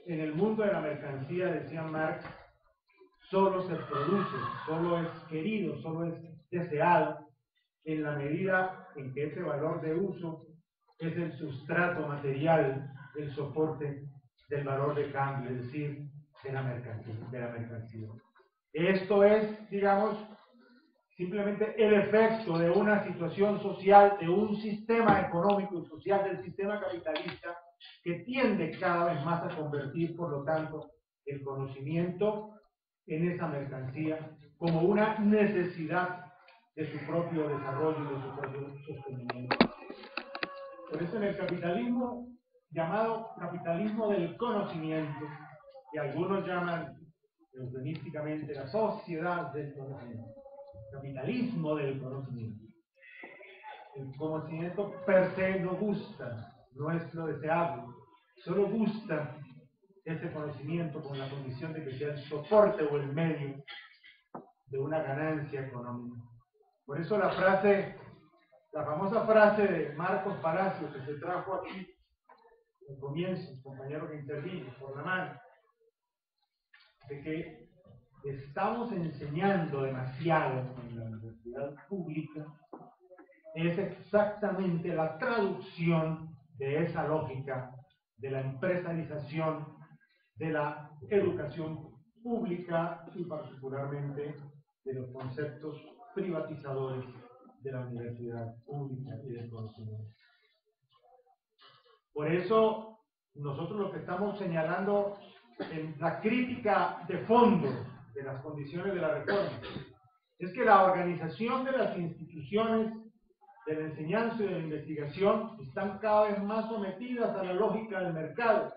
en el mundo de la mercancía, decía Marx, solo se produce, solo es querido, solo es deseado en la medida en que ese valor de uso es el sustrato material, el soporte del valor de cambio, es decir, de la mercancía. Esto es, digamos, simplemente el efecto de una situación social, de un sistema económico y social, del sistema capitalista, que tiende cada vez más a convertir, por lo tanto, el conocimiento en esa mercancía como una necesidad de su propio desarrollo y de su propio sostenimiento. Por eso en el capitalismo llamado capitalismo del conocimiento, que algunos llaman eufemísticamente la sociedad del conocimiento, capitalismo del conocimiento. El conocimiento per se no gusta, no es lo deseable, solo gusta ese conocimiento con la condición de que sea el soporte o el medio de una ganancia económica. Por eso la famosa frase de Marcos Palacio que se trajo aquí al comienzo, el compañero que intervino por la mano, de que estamos enseñando demasiado en la universidad pública es exactamente la traducción de esa lógica de la empresarización de la educación pública y particularmente de los conceptos privatizadores de la universidad pública y del conocimiento. Por eso, nosotros lo que estamos señalando en la crítica de fondo de las condiciones de la reforma es que la organización de las instituciones de la enseñanza y de la investigación están cada vez más sometidas a la lógica del mercado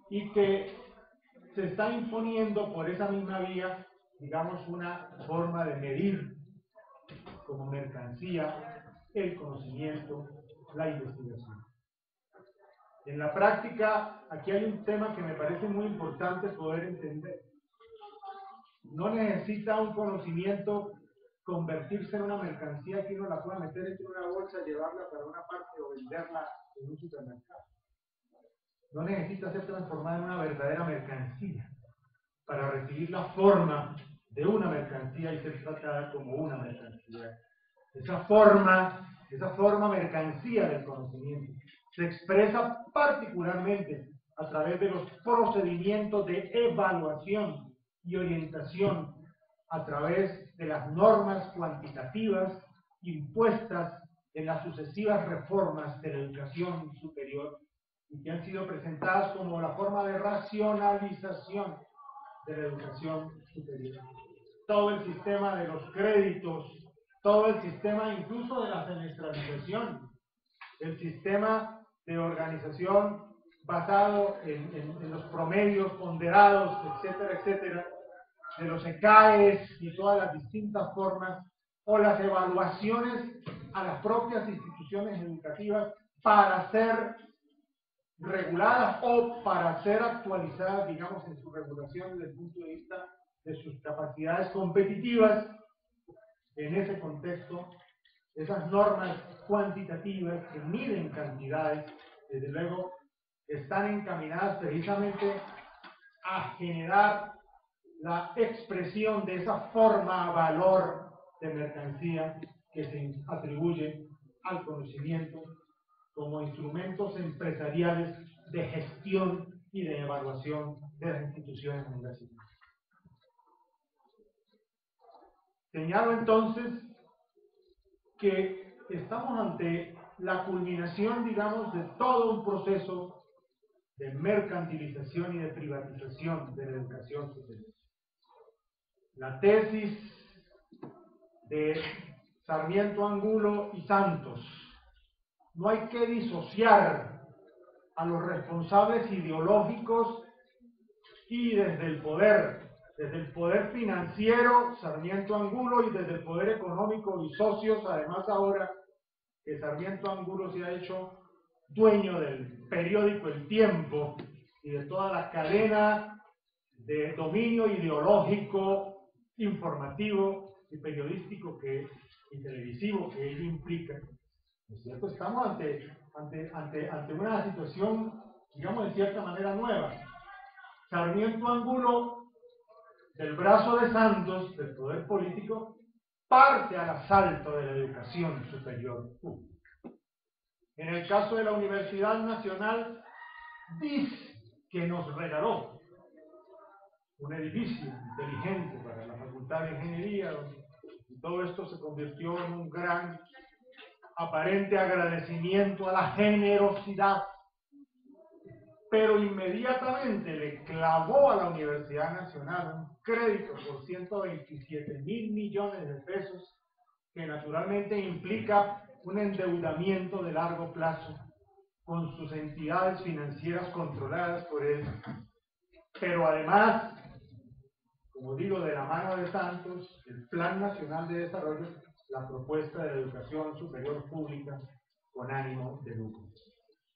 y que se está imponiendo por esa misma vía, digamos, una forma de medir como mercancía el conocimiento, la investigación. En la práctica, aquí hay un tema que me parece muy importante poder entender. No necesita un conocimiento convertirse en una mercancía que uno la pueda meter en una bolsa, llevarla para una parte o venderla en un supermercado. No necesita ser transformada en una verdadera mercancía para recibir la forma de una mercancía y ser tratada como una mercancía. Esa forma mercancía del conocimiento se expresa particularmente a través de los procedimientos de evaluación y orientación, a través de las normas cuantitativas impuestas en las sucesivas reformas de la educación superior y que han sido presentadas como la forma de racionalización de la educación superior. Todo el sistema de los créditos, todo el sistema incluso de la semestralización, el sistema de organización basado en los promedios ponderados, etcétera, etcétera, de los ECAES y todas las distintas formas, o las evaluaciones a las propias instituciones educativas para ser reguladas o para ser actualizadas, digamos, en su regulación desde el punto de vista de sus capacidades competitivas. En ese contexto, esas normas cuantitativas que miden cantidades, desde luego, están encaminadas precisamente a generar la expresión de esa forma valor de mercancía que se atribuye al conocimiento como instrumentos empresariales de gestión y de evaluación de las instituciones universitarias. Señalo entonces que estamos ante la culminación, digamos, de todo un proceso de mercantilización y de privatización de la educación superior. La tesis de Sarmiento, Angulo y Santos: no hay que disociar a los responsables ideológicos y desde el poder financiero, Sarmiento, Angulo, y desde el poder económico y socios, además ahora que Sarmiento, Angulo se ha hecho dueño del periódico El Tiempo y de toda la cadena de dominio ideológico, informativo y periodístico y televisivo que ello implica. ¿No es cierto? Estamos ante una situación, digamos, de cierta manera nueva. Sarmiento, Angulo, del brazo de Santos, del poder político, parte al asalto de la educación superior pública. En el caso de la Universidad Nacional, dice que nos regaló un edificio inteligente para la Facultad de Ingeniería, donde todo esto se convirtió en un gran aparente agradecimiento a la generosidad, pero inmediatamente le clavó a la Universidad Nacional un crédito por 127.000 millones de pesos, que naturalmente implica un endeudamiento de largo plazo con sus entidades financieras controladas por él, pero además, como digo, de la mano de Santos, el Plan Nacional de Desarrollo, la propuesta de educación superior pública con ánimo de lucro.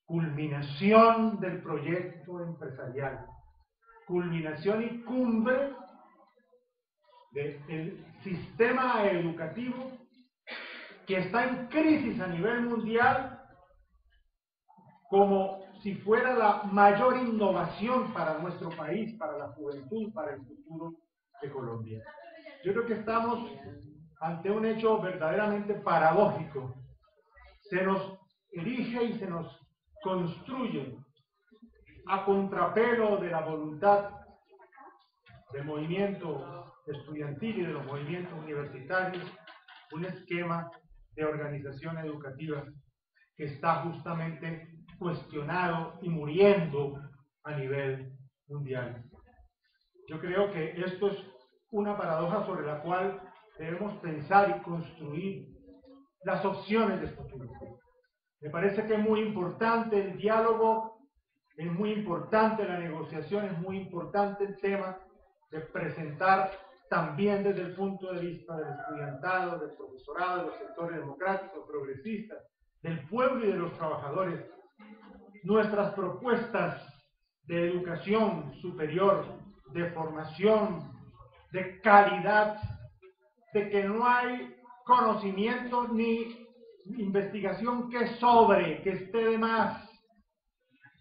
Culminación del proyecto empresarial, culminación y cumbre del sistema educativo que está en crisis a nivel mundial, como si fuera la mayor innovación para nuestro país, para la juventud, para el futuro de Colombia. Yo creo que estamos ante un hecho verdaderamente paradójico. Se nos erige y se nos construye a contrapelo de la voluntad del movimiento estudiantil y de los movimientos universitarios, un esquema de organización educativa que está justamente cuestionado y muriendo a nivel mundial. Yo creo que esto es una paradoja sobre la cual debemos pensar y construir las opciones de futuro. Me parece que es muy importante el diálogo, es muy importante la negociación, es muy importante el tema de presentar también desde el punto de vista del estudiantado, del profesorado, de los sectores democráticos, progresistas, del pueblo y de los trabajadores, nuestras propuestas de educación superior, de formación, de calidad, de que no hay conocimiento ni investigación que sobre, que esté de más,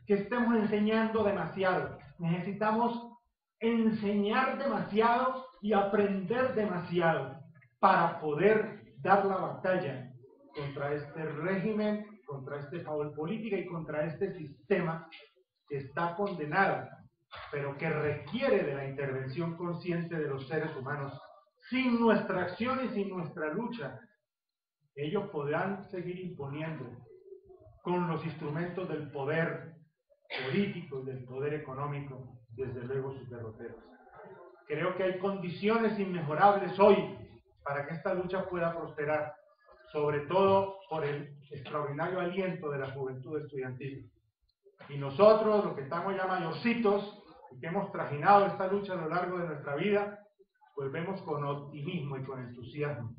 que estemos enseñando demasiado. Necesitamos enseñar demasiado y aprender demasiado para poder dar la batalla contra este régimen, contra este favor política y contra este sistema que está condenado, pero que requiere de la intervención consciente de los seres humanos. Sin nuestra acción y sin nuestra lucha, ellos podrán seguir imponiendo con los instrumentos del poder político y del poder económico, desde luego sus derroteros. Creo que hay condiciones inmejorables hoy para que esta lucha pueda prosperar, sobre todo por el extraordinario aliento de la juventud estudiantil. Y nosotros, los que estamos ya mayorcitos y que hemos trajinado esta lucha a lo largo de nuestra vida, pues vemos con optimismo y con entusiasmo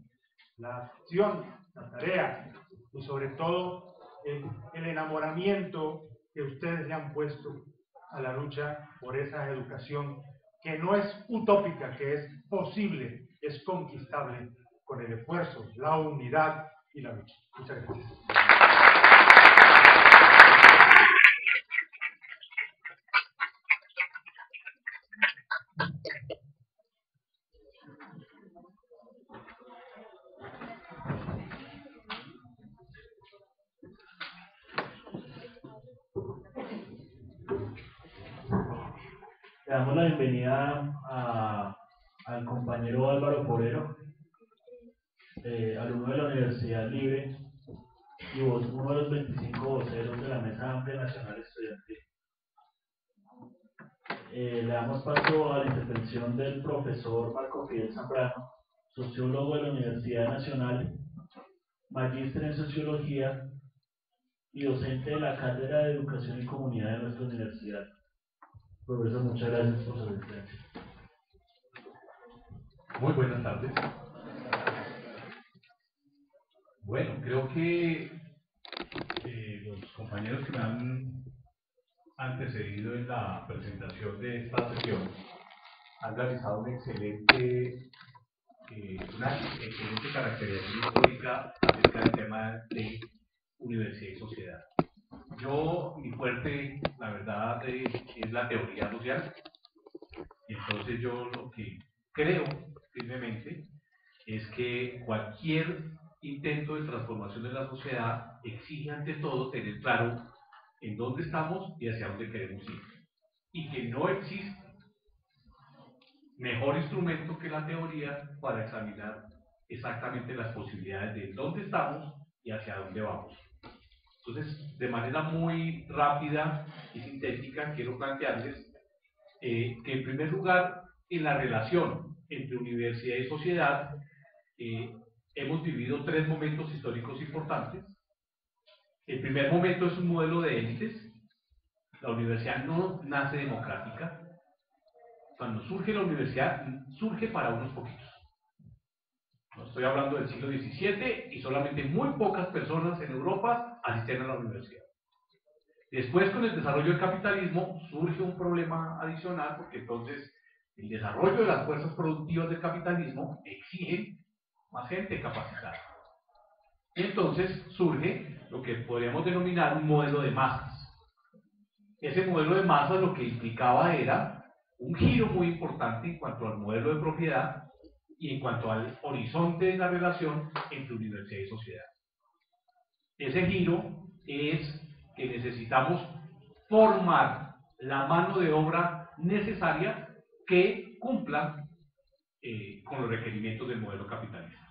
la acción, la tarea y sobre todo el enamoramiento que ustedes le han puesto a la lucha por esa educación que no es utópica, que es posible, es conquistable con el esfuerzo, la unidad y la lucha. Muchas gracias. Le damos la bienvenida al compañero Álvaro Forero, alumno de la Universidad Libre y uno de los 25 voceros de la Mesa Amplia Nacional Estudiantil. Le damos paso a la intervención del profesor Marco Fidel Zambrano, sociólogo de la Universidad Nacional, magíster en Sociología y docente de la Cátedra de Educación y Comunidad de nuestra universidad. Profesor, muchas gracias por su asistencia. Muy buenas tardes. Bueno, creo que los compañeros que me han antecedido en la presentación de esta sesión han realizado una excelente caracterización histórica acerca del tema de universidad y sociedad. Mi fuerte, la verdad, es la teoría social. Entonces yo lo que creo firmemente es que cualquier intento de transformación de la sociedad exige ante todo tener claro en dónde estamos y hacia dónde queremos ir. Y que no existe mejor instrumento que la teoría para examinar exactamente las posibilidades de dónde estamos y hacia dónde vamos. Entonces, de manera muy rápida y sintética, quiero plantearles que en primer lugar, en la relación entre universidad y sociedad, hemos vivido tres momentos históricos importantes. El primer momento es un modelo de élites. La universidad no nace democrática. Cuando surge la universidad, surge para unos poquitos. No estoy hablando del siglo XVII y solamente muy pocas personas en Europa asisten a la universidad. Después, con el desarrollo del capitalismo, surge un problema adicional, porque entonces el desarrollo de las fuerzas productivas del capitalismo exige más gente capacitada. Y entonces surge lo que podríamos denominar un modelo de masas. Ese modelo de masas lo que implicaba era un giro muy importante en cuanto al modelo de propiedad, y en cuanto al horizonte de la relación entre universidad y sociedad. Ese giro es que necesitamos formar la mano de obra necesaria que cumpla con los requerimientos del modelo capitalista.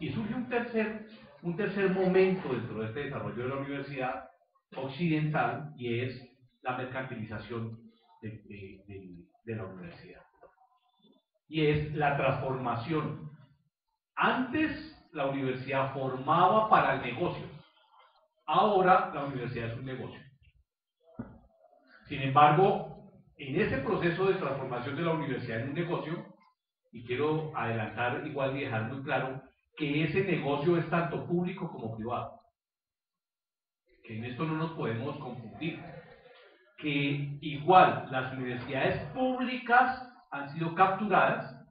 Y surge un tercer momento dentro de este desarrollo de la universidad occidental, y es la mercantilización de la universidad. Y es la transformación. Antes la universidad formaba para el negocio, ahora la universidad es un negocio. Sin embargo, en ese proceso de transformación de la universidad en un negocio, y quiero adelantar igual y dejar muy claro que ese negocio es tanto público como privado, que en esto no nos podemos confundir, que igual las universidades públicas han sido capturadas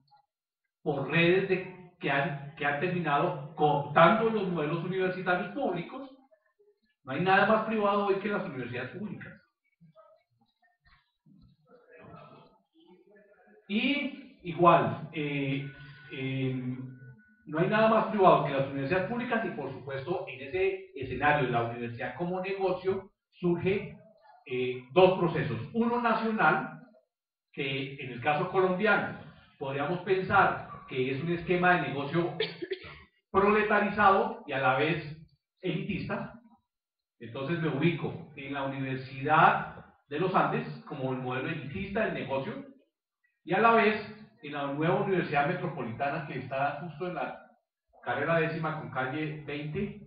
por redes que han terminado cooptando los modelos universitarios públicos. No hay nada más privado hoy que las universidades públicas. Y igual, no hay nada más privado que las universidades públicas, y por supuesto en ese escenario de la universidad como negocio surge dos procesos. Uno nacional, que en el caso colombiano podríamos pensar que es un esquema de negocio proletarizado y a la vez elitista. Entonces me ubico en la Universidad de los Andes como el modelo elitista del negocio, y a la vez en la nueva Universidad Metropolitana, que está justo en la carrera 10ª con calle 20,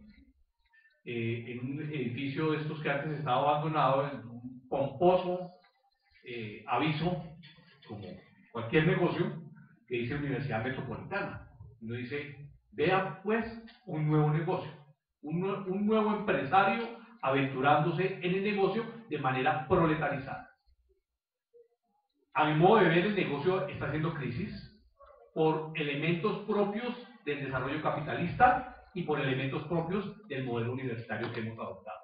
en un edificio de estos que antes estaba abandonado, en un pomposo aviso, como cualquier negocio, que dice Universidad Metropolitana. Uno dice, vea pues un nuevo negocio, un nuevo empresario aventurándose en el negocio de manera proletarizada. A mi modo de ver, el negocio está haciendo crisis por elementos propios del desarrollo capitalista y por elementos propios del modelo universitario que hemos adoptado.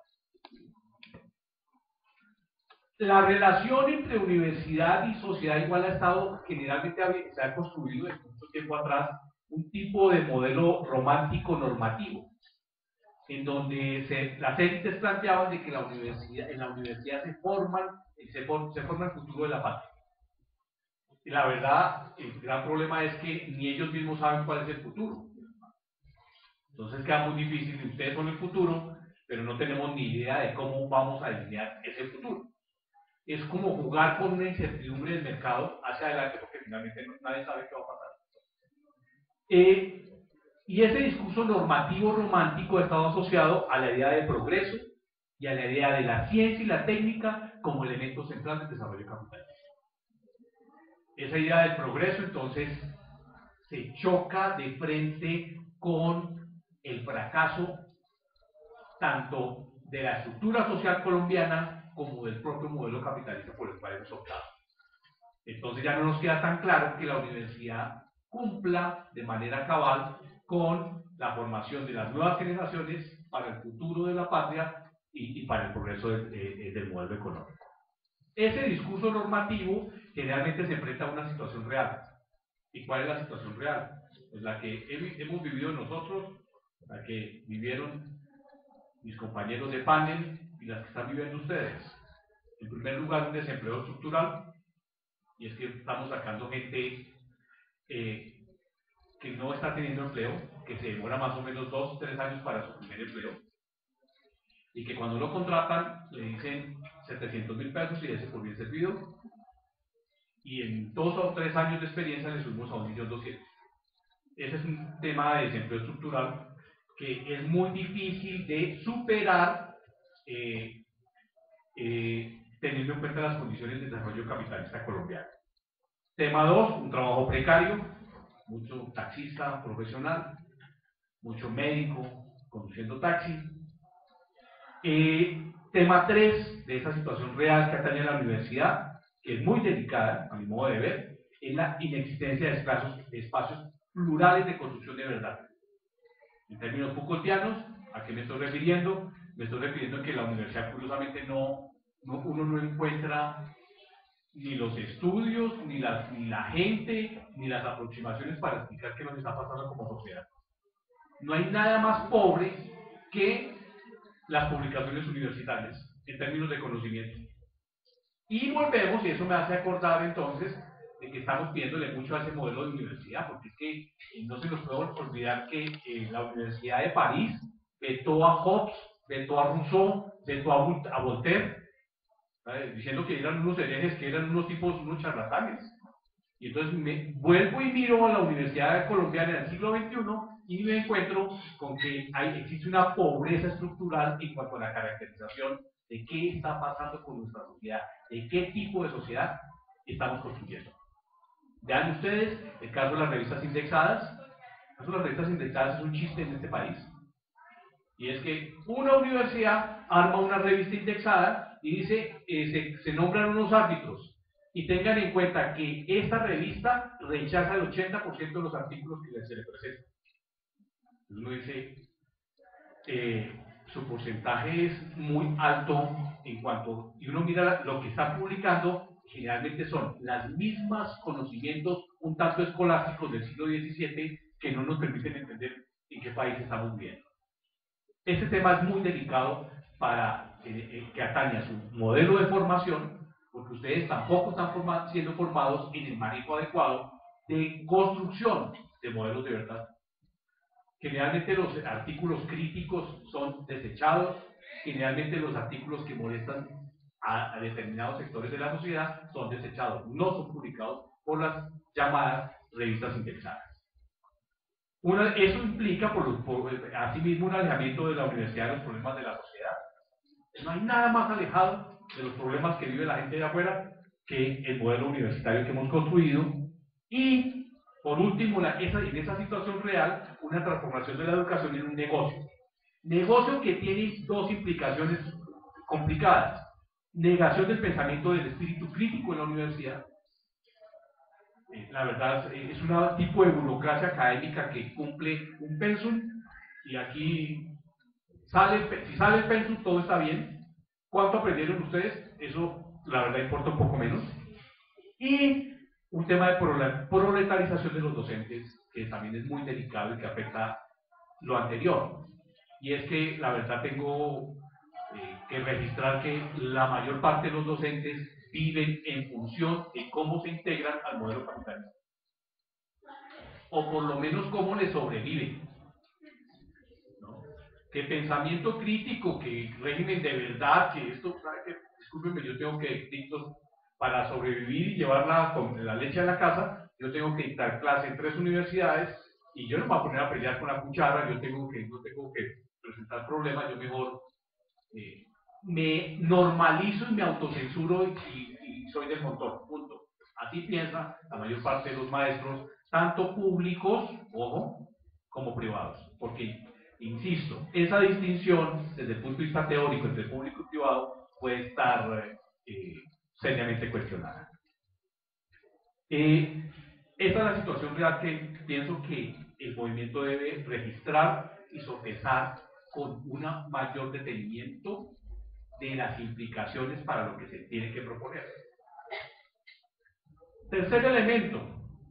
La relación entre universidad y sociedad igual ha estado, generalmente se ha construido desde mucho tiempo atrás un tipo de modelo romántico normativo, en donde las élites planteaban de que en la universidad se forma el futuro de la patria. Y la verdad, el gran problema es que ni ellos mismos saben cuál es el futuro. Entonces queda muy difícil, ustedes son el futuro, pero no tenemos ni idea de cómo vamos a delinear ese futuro. Es como jugar con una incertidumbre del mercado hacia adelante, porque finalmente nadie sabe qué va a pasar. Y ese discurso normativo romántico ha estado asociado a la idea de progreso y a la idea de la ciencia y la técnica como elementos centrales del desarrollo capitalista. Esa idea del progreso entonces se choca de frente con el fracaso tanto de la estructura social colombiana como del propio modelo capitalista por el cual hemos optado. Entonces ya no nos queda tan claro que la universidad cumpla de manera cabal con la formación de las nuevas generaciones para el futuro de la patria y para el progreso del modelo económico. Ese discurso normativo generalmente se enfrenta a una situación real. ¿Y cuál es la situación real? Pues la que hemos vivido nosotros, la que vivieron mis compañeros de panel y las que están viviendo ustedes. En primer lugar, un desempleo estructural, y es que estamos sacando gente que no está teniendo empleo, que se demora más o menos 2 o 3 años para su primer empleo, y que cuando lo contratan le dicen 700.000 pesos y ese por bien servido, y en 2 o 3 años de experiencia le subimos a 1.200.000. Ese es un tema de desempleo estructural que es muy difícil de superar teniendo en cuenta las condiciones de desarrollo capitalista colombiano. Tema 2, un trabajo precario, mucho taxista profesional, mucho médico conduciendo taxi. Tema 3 de esa situación real que atañe a la universidad, que es muy delicada, a mi modo de ver, es la inexistencia de espacios plurales de construcción de verdad. En términos Foucaultianos, ¿a qué me estoy refiriendo? Me estoy refiriendo a que la universidad, curiosamente, uno no encuentra ni los estudios, ni la gente, ni las aproximaciones para explicar qué nos está pasando como sociedad. No hay nada más pobre que las publicaciones universitarias en términos de conocimiento. Y volvemos, y eso me hace acordar entonces de que estamos pidiéndole mucho a ese modelo de universidad, porque es que no se nos puede olvidar que la Universidad de París vetó a Hobbes, vetó a Rousseau, vetó a Voltaire, ¿sabes? Diciendo que eran unos herejes, que eran unos tipos, unos charlatanes. Y entonces vuelvo y miro a la Universidad Colombiana del siglo XXI y me encuentro con que existe una pobreza estructural en cuanto a la caracterización de qué está pasando con nuestra sociedad, de qué tipo de sociedad estamos construyendo. Vean ustedes el caso de las revistas indexadas. El caso de las revistas indexadas es un chiste en este país. Y es que una universidad arma una revista indexada y dice, se nombran unos árbitros. Y tengan en cuenta que esta revista rechaza el 80% de los artículos que se le presentan. Uno dice, su porcentaje es muy alto en cuanto, y uno mira lo que está publicando, generalmente son las mismas conocimientos un tanto escolásticos del siglo XVII que no nos permiten entender en qué país estamos viviendo. Este tema es muy delicado para que atañe a su modelo de formación, porque ustedes tampoco están siendo formados en el manejo adecuado de construcción de modelos de verdad. Generalmente los artículos críticos son desechados, generalmente los artículos que molestan a determinados sectores de la sociedad son desechados, no son publicados por las llamadas revistas indexadas. Eso implica, asimismo, un alejamiento de la universidad de los problemas de la sociedad. No hay nada más alejado de los problemas que vive la gente de afuera que el modelo universitario que hemos construido. Y, por último, en esa situación real, una transformación de la educación en un negocio. Negocio que tiene dos implicaciones complicadas. Negación del pensamiento del espíritu crítico en la universidad. La verdad, es un tipo de burocracia académica que cumple un pensum, y aquí si sale el pensum todo está bien. ¿Cuánto aprendieron ustedes? Eso la verdad importa un poco menos. Y un tema de proletarización de los docentes, que también es muy delicado y que afecta lo anterior. Y es que la verdad tengo que registrar que la mayor parte de los docentes viven en función de cómo se integran al modelo capitalista, o por lo menos cómo le sobreviven, ¿no? Que pensamiento crítico, que régimen de verdad, que esto, ¿sabe qué? Discúlpenme, yo tengo que dictar para sobrevivir y llevar la leche a la casa, yo tengo que dictar clase en 3 universidades, y yo no me voy a poner a pelear con la cuchara, no tengo que presentar problemas, yo mejor me normalizo y me autocensuro y soy del montón, punto. Así piensa la mayor parte de los maestros, tanto públicos, ojo, como privados. Porque, insisto, esa distinción desde el punto de vista teórico entre público y privado puede estar seriamente cuestionada. Esta es la situación real que pienso que el movimiento debe registrar y sopesar con un mayor detenimiento de las implicaciones para lo que se tiene que proponer. Tercer elemento,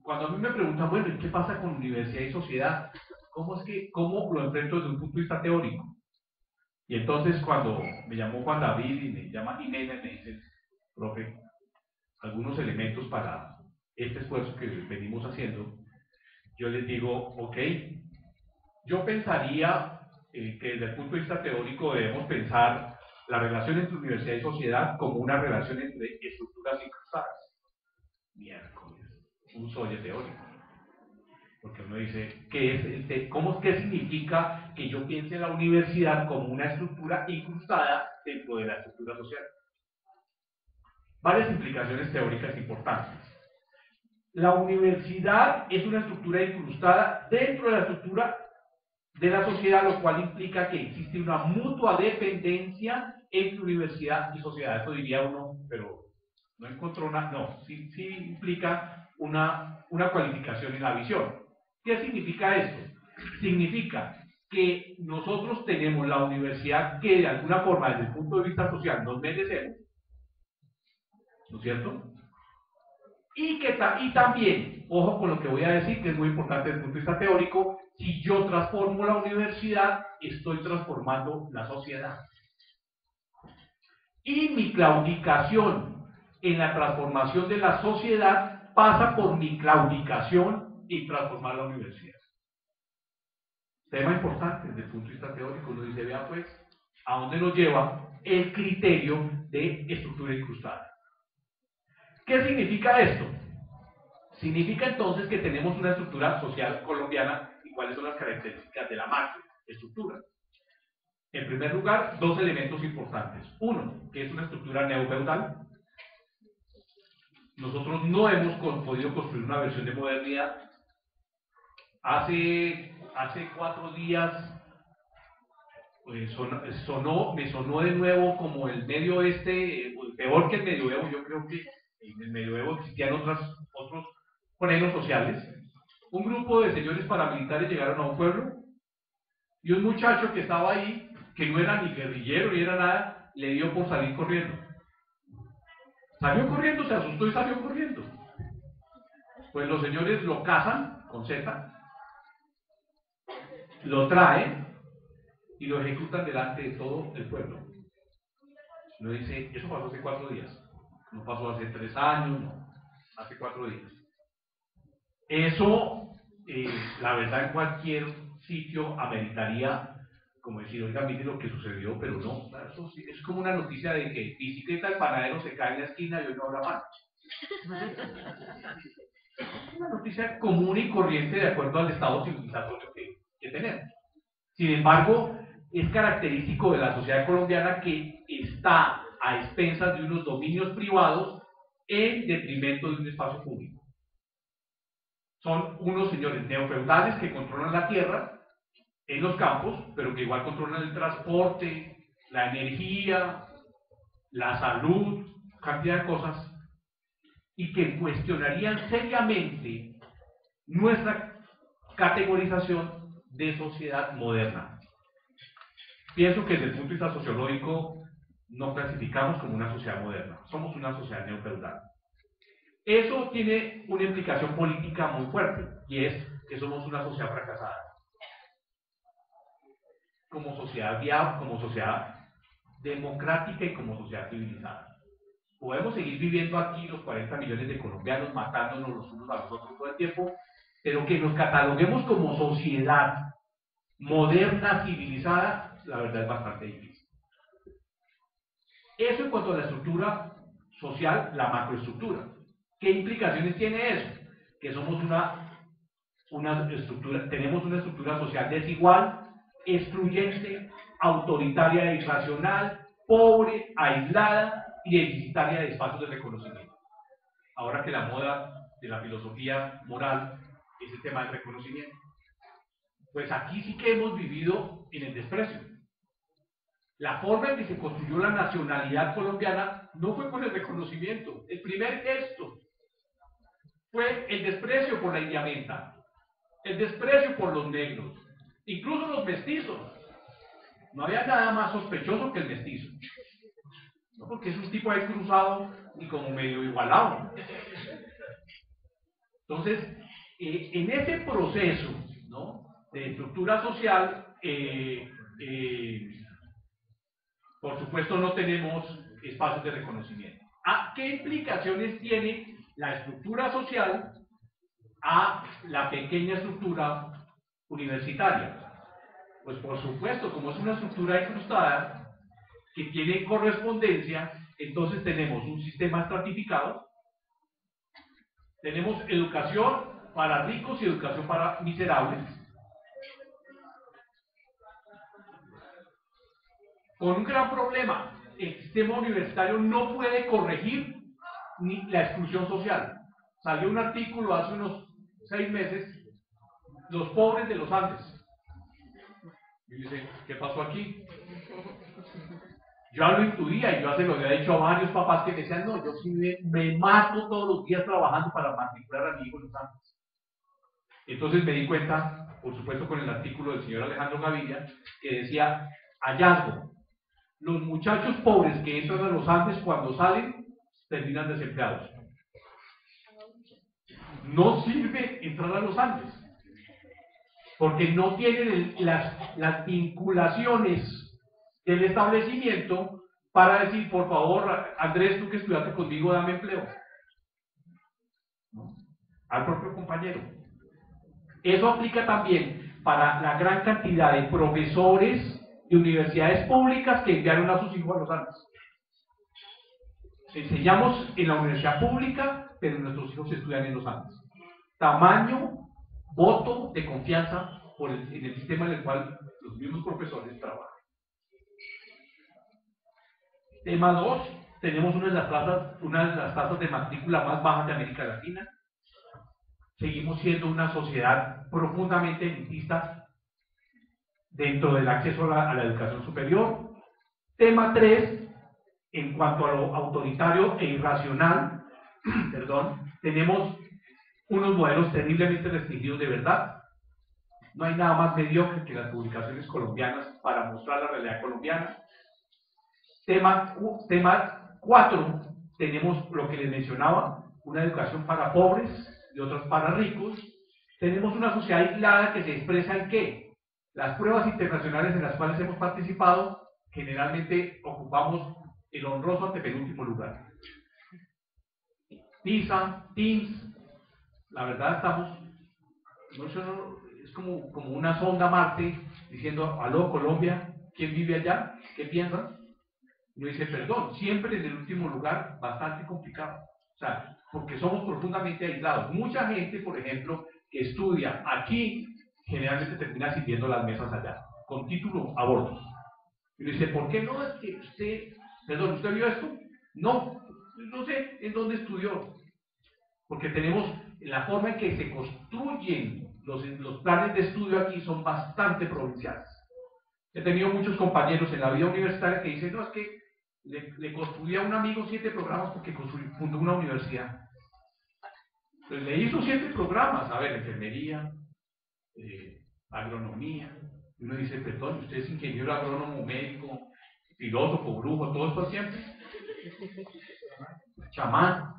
cuando a mí me preguntan, bueno, ¿y qué pasa con universidad y sociedad? ¿Cómo lo enfrento desde un punto de vista teórico? Y entonces cuando me llamó Juan David y me llama Jimena y me dice, profe, algunos elementos para este esfuerzo que venimos haciendo, yo les digo, ok, yo pensaría que desde el punto de vista teórico debemos pensar la relación entre universidad y sociedad como una relación entre estructuras incrustadas. Miércoles, un solle teórico. Porque uno dice, ¿qué significa que yo piense en la universidad como una estructura incrustada dentro de la estructura social? Varias implicaciones teóricas importantes. La universidad es una estructura incrustada dentro de la estructura de la sociedad, lo cual implica que existe una mutua dependencia entre universidad y sociedad. Eso diría uno, pero no encontró sí implica una cualificación en la visión. ¿Qué significa esto? Significa que nosotros tenemos la universidad que de alguna forma desde el punto de vista social nos merecemos, ¿no es cierto? Y también, ojo con lo que voy a decir, que es muy importante desde el punto de vista teórico, si yo transformo la universidad, estoy transformando la sociedad. Y mi claudicación en la transformación de la sociedad pasa por mi claudicación en transformar la universidad. Tema importante desde el punto de vista teórico, uno dice, vea pues, ¿a dónde nos lleva el criterio de estructura incrustada? ¿Qué significa esto? Significa entonces que tenemos una estructura social colombiana y cuáles son las características de la macroestructura. En primer lugar, dos elementos importantes. Uno, que es una estructura neofeudal. Nosotros no hemos podido construir una versión de modernidad. Hace 4 días me sonó de nuevo como el medio oeste, peor que el medioevo. Yo creo que en el medioevo existían otros frenos sociales. Un grupo de señores paramilitares llegaron a un pueblo y un muchacho que estaba ahí, que no era ni guerrillero ni era nada, le dio por salir corriendo. Salió corriendo, se asustó y salió corriendo. Pues los señores lo cazan con Z, lo traen y lo ejecutan delante de todo el pueblo. Uno dice, eso pasó hace 4 días, no pasó hace 3 años, no, hace 4 días. Eso, la verdad, en cualquier sitio ameritaría, como decir, oiga, mire lo que sucedió, pero no, eso sí, es como una noticia de que bicicleta del panadero se cae en la esquina y hoy no habrá pan. Es una noticia común y corriente de acuerdo al estado civilizatorio que tenemos. Sin embargo, es característico de la sociedad colombiana que está a expensas de unos dominios privados en detrimento de un espacio público. Son unos señores neofeudales que controlan la tierra en los campos, pero que igual controlan el transporte, la energía, la salud, cantidad de cosas, y que cuestionarían seriamente nuestra categorización de sociedad moderna. Pienso que desde el punto de vista sociológico no clasificamos como una sociedad moderna, somos una sociedad neofeudal. Eso tiene una implicación política muy fuerte, y es que somos una sociedad fracasada. Como sociedad viable, como sociedad democrática y como sociedad civilizada. Podemos seguir viviendo aquí los 40 millones de colombianos matándonos los unos a los otros todo el tiempo, pero que nos cataloguemos como sociedad moderna, civilizada, la verdad es bastante difícil. Eso en cuanto a la estructura social, la macroestructura. ¿Qué implicaciones tiene eso? Que somos tenemos una estructura social desigual, excluyente, autoritaria e irracional, pobre, aislada y deficitaria de espacios de reconocimiento. Ahora que la moda de la filosofía moral es el tema del reconocimiento, pues aquí sí que hemos vivido en el desprecio. La forma en que se construyó la nacionalidad colombiana no fue con el reconocimiento. El primer gesto fue el desprecio por la indiamenta, el desprecio por los negros, incluso los mestizos. No había nada más sospechoso que el mestizo, ¿no? Porque es un tipo ahí cruzado y como medio igualado. Entonces, en ese proceso, ¿no?, de estructura social, por supuesto no tenemos espacios de reconocimiento. ¿Qué implicaciones tiene la estructura social a la pequeña estructura universitaria? Pues por supuesto, como es una estructura incrustada que tiene correspondencia, entonces tenemos un sistema estratificado, tenemos educación para ricos y educación para miserables, con un gran problema: el sistema universitario no puede corregir ni la exclusión social. Salió un artículo hace unos 6 meses, los pobres de los Andes. Y dice, ¿qué pasó aquí? Yo lo intuía y yo se lo había dicho a varios papás que me decían, no, yo sí me mato todos los días trabajando para matricular a mi hijo en los Andes. Entonces me di cuenta, por supuesto con el artículo del señor Alejandro Gaviria, que decía, hallazgo: los muchachos pobres que entran a los Andes, cuando salen, terminan desempleados. no sirve entrar a los Andes, porque no tienen las vinculaciones del establecimiento para decir, por favor, Andrés, tú que estudiaste conmigo, dame empleo. ¿No? Al propio compañero. Eso aplica también para la gran cantidad de profesores de universidades públicas que enviaron a sus hijos a los Andes. Enseñamos en la universidad pública, pero nuestros hijos estudian en los Andes. Tamaño, voto de confianza en el sistema en el cual los mismos profesores trabajan. Tema 2, tenemos una de las tasas de matrícula más bajas de América Latina. Seguimos siendo una sociedad profundamente elitista dentro del acceso a la educación superior. Tema 3, en cuanto a lo autoritario e irracional, tenemos unos modelos terriblemente restringidos de verdad. No hay nada más mediocre que las publicaciones colombianas para mostrar la realidad colombiana. Tema 4, tenemos lo que les mencionaba, una educación para pobres y otras para ricos. Tenemos una sociedad aislada que se expresa en ¿qué? Las pruebas internacionales en las cuales hemos participado, generalmente ocupamos el honroso antepenúltimo lugar. PISA, TIMSS, la verdad estamos, es como una sonda Marte diciendo, aló Colombia, ¿quién vive allá? ¿Qué piensan? Y uno dice, perdón, siempre en el último lugar, bastante complicado. O sea, porque somos profundamente aislados. Mucha gente, por ejemplo, que estudia aquí, generalmente termina sirviendo las mesas allá, con título a bordo. Y uno dice, ¿por qué no? Es que ¿usted vio esto? No sé en dónde estudió. Porque tenemos la forma en que se construyen los planes de estudio aquí son bastante provinciales. He tenido muchos compañeros en la vida universitaria que dicen, no, es que le construí a un amigo 7 programas porque fundó una universidad. Entonces le hizo 7 programas, a ver, enfermería, agronomía. Y uno dice, perdón, usted es ingeniero agrónomo, médico, filósofo, brujo, todo esto siempre. Chamán.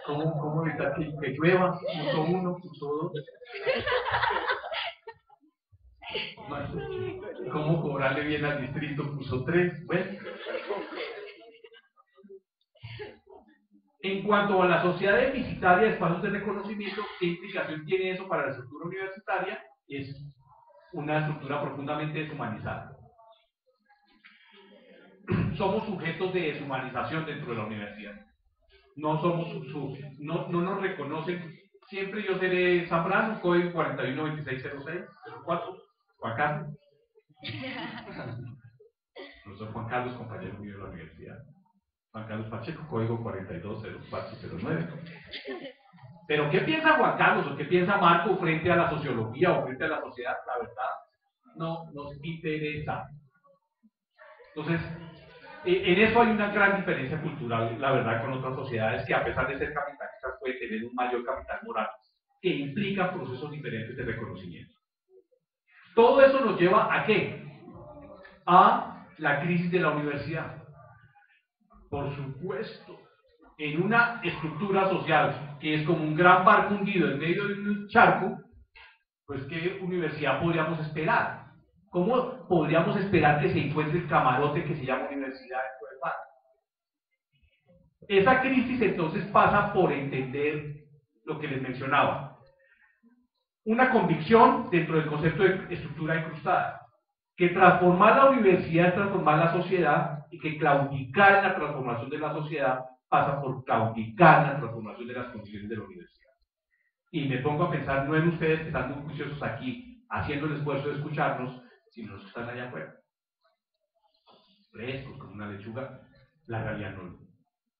¿Cómo evitar que llueva? Puso 1, puso 2. ¿Cómo cobrarle bien al distrito? Puso 3. Bueno. En cuanto a la sociedad deficitaria de espacios de reconocimiento, ¿qué implicación tiene eso para la estructura universitaria? Es una estructura profundamente deshumanizada. Somos sujetos de deshumanización dentro de la universidad. No nos reconocen. Siempre yo seré Zambrano, código 41260604, Juan Carlos. Profesor Juan Carlos, compañero mío de la universidad. Juan Carlos Pacheco, código 420409. Pero ¿qué piensa Juan Carlos o qué piensa Marco frente a la sociología o frente a la sociedad? La verdad, no nos interesa. Entonces, en eso hay una gran diferencia cultural, la verdad, con otras sociedades que a pesar de ser capitalistas pueden tener un mayor capital moral, que implica procesos diferentes de reconocimiento. Todo eso nos lleva ¿a qué? A la crisis de la universidad. Por supuesto, en una estructura social que es como un gran barco hundido en medio de un charco, pues ¿qué universidad podríamos esperar? ¿Cómo podríamos esperar que se encuentre el camarote que se llama universidad dentro del barco? Esa crisis entonces pasa por entender lo que les mencionaba. Una convicción dentro del concepto de estructura incrustada, que transformar la universidad es transformar la sociedad y que claudicar en la transformación de la sociedad pasa por claudicar en la transformación de las condiciones de la universidad. Y me pongo a pensar, no en ustedes que están muy juiciosos aquí, haciendo el esfuerzo de escucharnos, sino los que están allá afuera. Frescos, como una lechuga, la realidad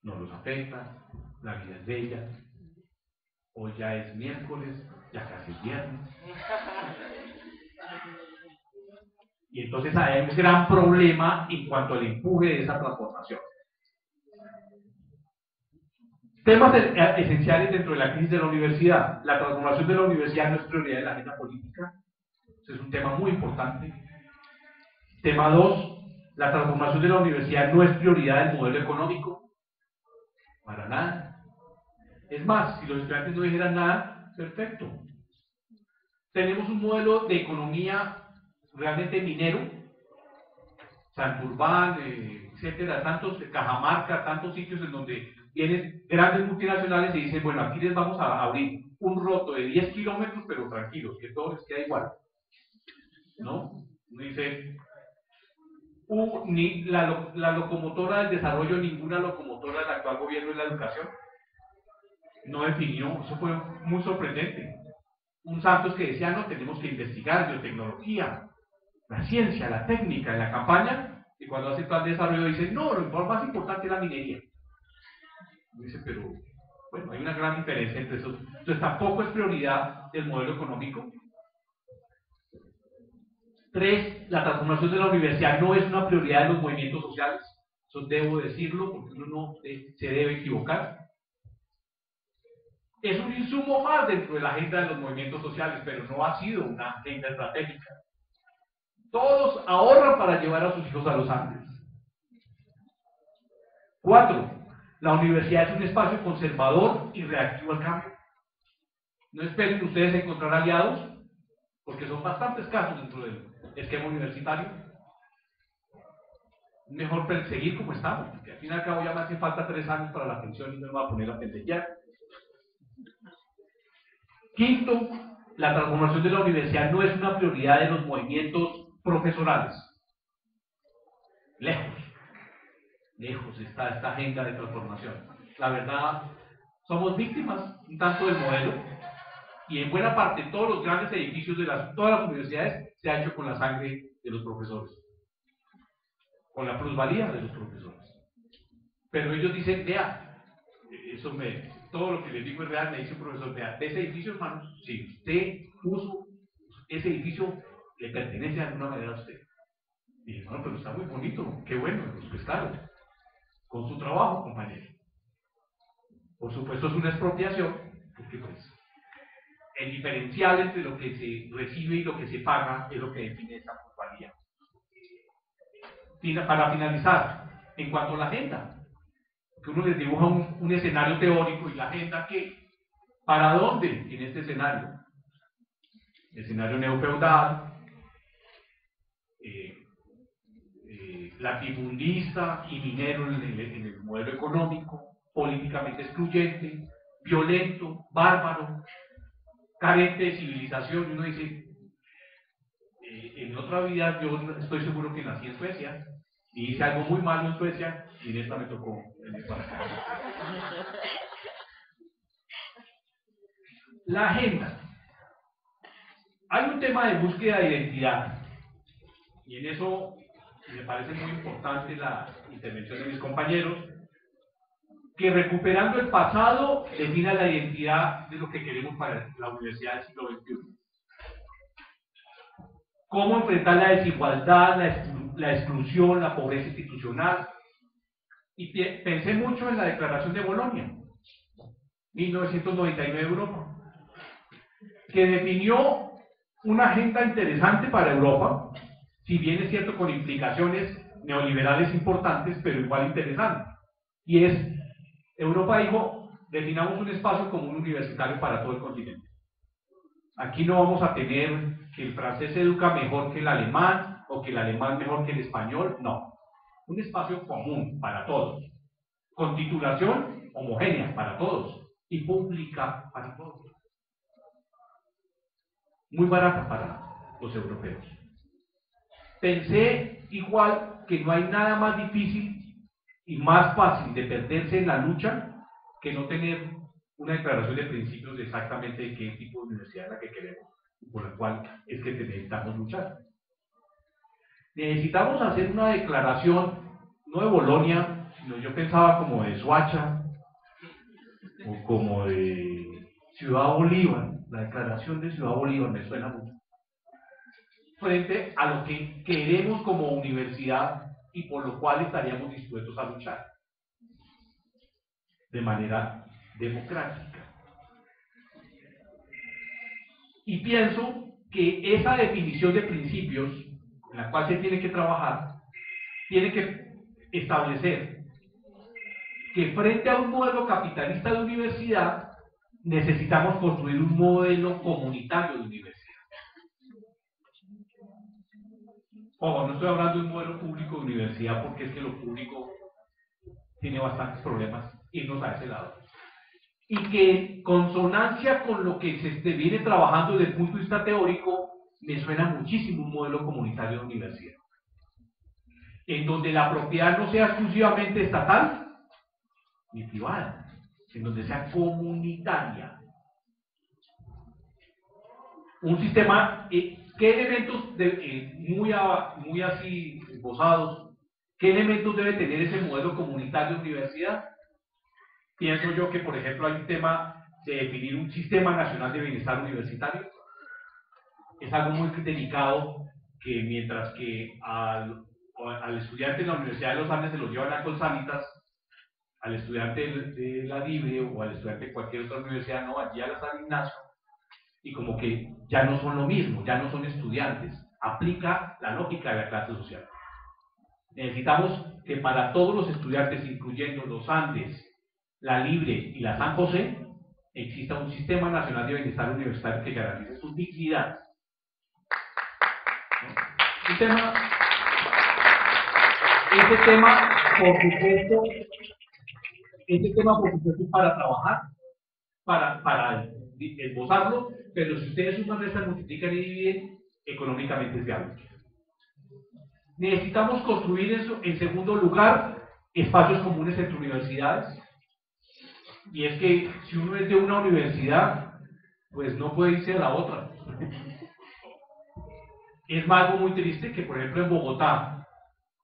no los afecta, la vida es bella. Hoy ya es miércoles, ya casi es viernes. Y entonces hay un gran problema en cuanto al empuje de esa transformación. Temas esenciales dentro de la crisis de la universidad. La transformación de la universidad no es prioridad de la agenda política. Ese es un tema muy importante. Tema 2. La transformación de la universidad no es prioridad del modelo económico. Para nada. Es más, si los estudiantes no dijeran nada, perfecto. Tenemos un modelo de economía realmente minero, Santurbán, etcétera, tantos, Cajamarca, tantos sitios en donde vienen grandes multinacionales y dicen, bueno, aquí les vamos a abrir un roto de 10 kilómetros, pero tranquilos, que todo les queda igual. ¿No? Dice, ni la locomotora del desarrollo, ninguna locomotora del actual gobierno de la educación no definió, eso fue muy sorprendente. Un Santos que decía, no, tenemos que investigar biotecnología, la ciencia, la técnica en la campaña, y cuando hace plan de desarrollo dice, no, lo más importante es la minería. Dice, pero bueno, hay una gran diferencia entre eso. Entonces tampoco es prioridad del modelo económico. 3, la transformación de la universidad no es una prioridad de los movimientos sociales. Eso debo decirlo porque uno no se debe equivocar. Es un insumo más dentro de la agenda de los movimientos sociales, pero no ha sido una agenda estratégica. Todos ahorran para llevar a sus hijos a los Andes. 4, la universidad es un espacio conservador y reactivo al cambio. No esperen ustedes encontrar aliados, porque son bastante escasos dentro del esquema universitario. Mejor seguir como estamos, porque al fin y al cabo ya me hace falta 3 años para la pensión y no me voy a poner a pendejear. 5, la transformación de la universidad no es una prioridad de los movimientos profesorales. Lejos está esta agenda de transformación. La verdad, somos víctimas un tanto del modelo, y en buena parte todos los grandes edificios de todas las universidades se ha hecho con la sangre de los profesores, con la plusvalía de los profesores. Pero ellos dicen, vea, todo lo que les digo es real, me dice un profesor, vea, de ese edificio, hermano, si usted puso ese edificio, le pertenece de alguna manera a usted. Y dije, bueno, pero está muy bonito, qué bueno, pues claro, con su trabajo, compañero. Por supuesto es una expropiación, porque pues el diferencial entre lo que se recibe y lo que se paga es lo que define esa plusvalía. Para finalizar, en cuanto a la agenda, que uno les dibuja un escenario teórico y la agenda que, ¿para dónde en este escenario? Escenario neofeudal, latifundista y minero en el modelo económico, políticamente excluyente, violento, bárbaro, carente de civilización. Y uno dice, en otra vida yo estoy seguro que nací en Suecia y hice algo muy malo en Suecia y en esta me tocó venir para acá. La agenda. Hay un tema de búsqueda de identidad y en eso me parece muy importante la intervención de mis compañeros, que recuperando el pasado defina la identidad de lo que queremos para la universidad del siglo XXI. Cómo enfrentar la desigualdad, la exclusión, la pobreza institucional. Y pensé mucho en la Declaración de Bolonia, 1999 Europa, que definió una agenda interesante para Europa, si bien es cierto con implicaciones neoliberales importantes, pero igual interesante. Y es, Europa dijo, definamos un espacio común universitario para todo el continente. Aquí no vamos a tener que el francés se educa mejor que el alemán, o que el alemán mejor que el español, no. Un espacio común para todos, con titulación homogénea para todos, y pública para todos. Muy barata para los europeos. Pensé igual que no hay nada más difícil y más fácil de perderse en la lucha que no tener una declaración de principios de exactamente de qué tipo de universidad es la que queremos, por la cual es que necesitamos luchar. Necesitamos hacer una declaración, no de Bolonia, sino yo pensaba como de Soacha, o como de Ciudad Bolívar. La declaración de Ciudad Bolívar me suena mucho, frente a lo que queremos como universidad y por lo cual estaríamos dispuestos a luchar de manera democrática. Y pienso que esa definición de principios en la cual se tiene que trabajar tiene que establecer que frente a un modelo capitalista de universidad, necesitamos construir un modelo comunitario de universidad. Ojo, no estoy hablando de un modelo público de universidad porque es que lo público tiene bastantes problemas, irnos a ese lado. Y que en consonancia con lo que se viene trabajando desde el punto de vista teórico, me suena muchísimo un modelo comunitario de universidad. En donde la propiedad no sea exclusivamente estatal ni privada, en donde sea comunitaria. Un sistema, ¿qué elementos, muy así esbozados, qué elementos debe tener ese modelo comunitario de universidad? Pienso yo que, por ejemplo, hay un tema de definir un sistema nacional de bienestar universitario. Es algo muy delicado, que mientras que al estudiante de la Universidad de los Andes se lo llevan a Colsanitas, al estudiante de la Libre o al estudiante de cualquier otra universidad, no, allí a la San Ignacio, y como que ya no son lo mismo, ya no son estudiantes. Aplica la lógica de la clase social. Necesitamos que para todos los estudiantes, incluyendo los Andes, la Libre y la San José, exista un sistema nacional de bienestar universitario que garantice su dignidad. ¿No? Este tema, por supuesto, es para trabajar, para esbozarlo, pero si ustedes suman, restan, multiplican y dividen, económicamente es viable. Necesitamos construir eso, en segundo lugar, espacios comunes entre universidades. Y es que si uno es de una universidad, pues no puede irse a la otra. Es algo muy triste que, por ejemplo, en Bogotá,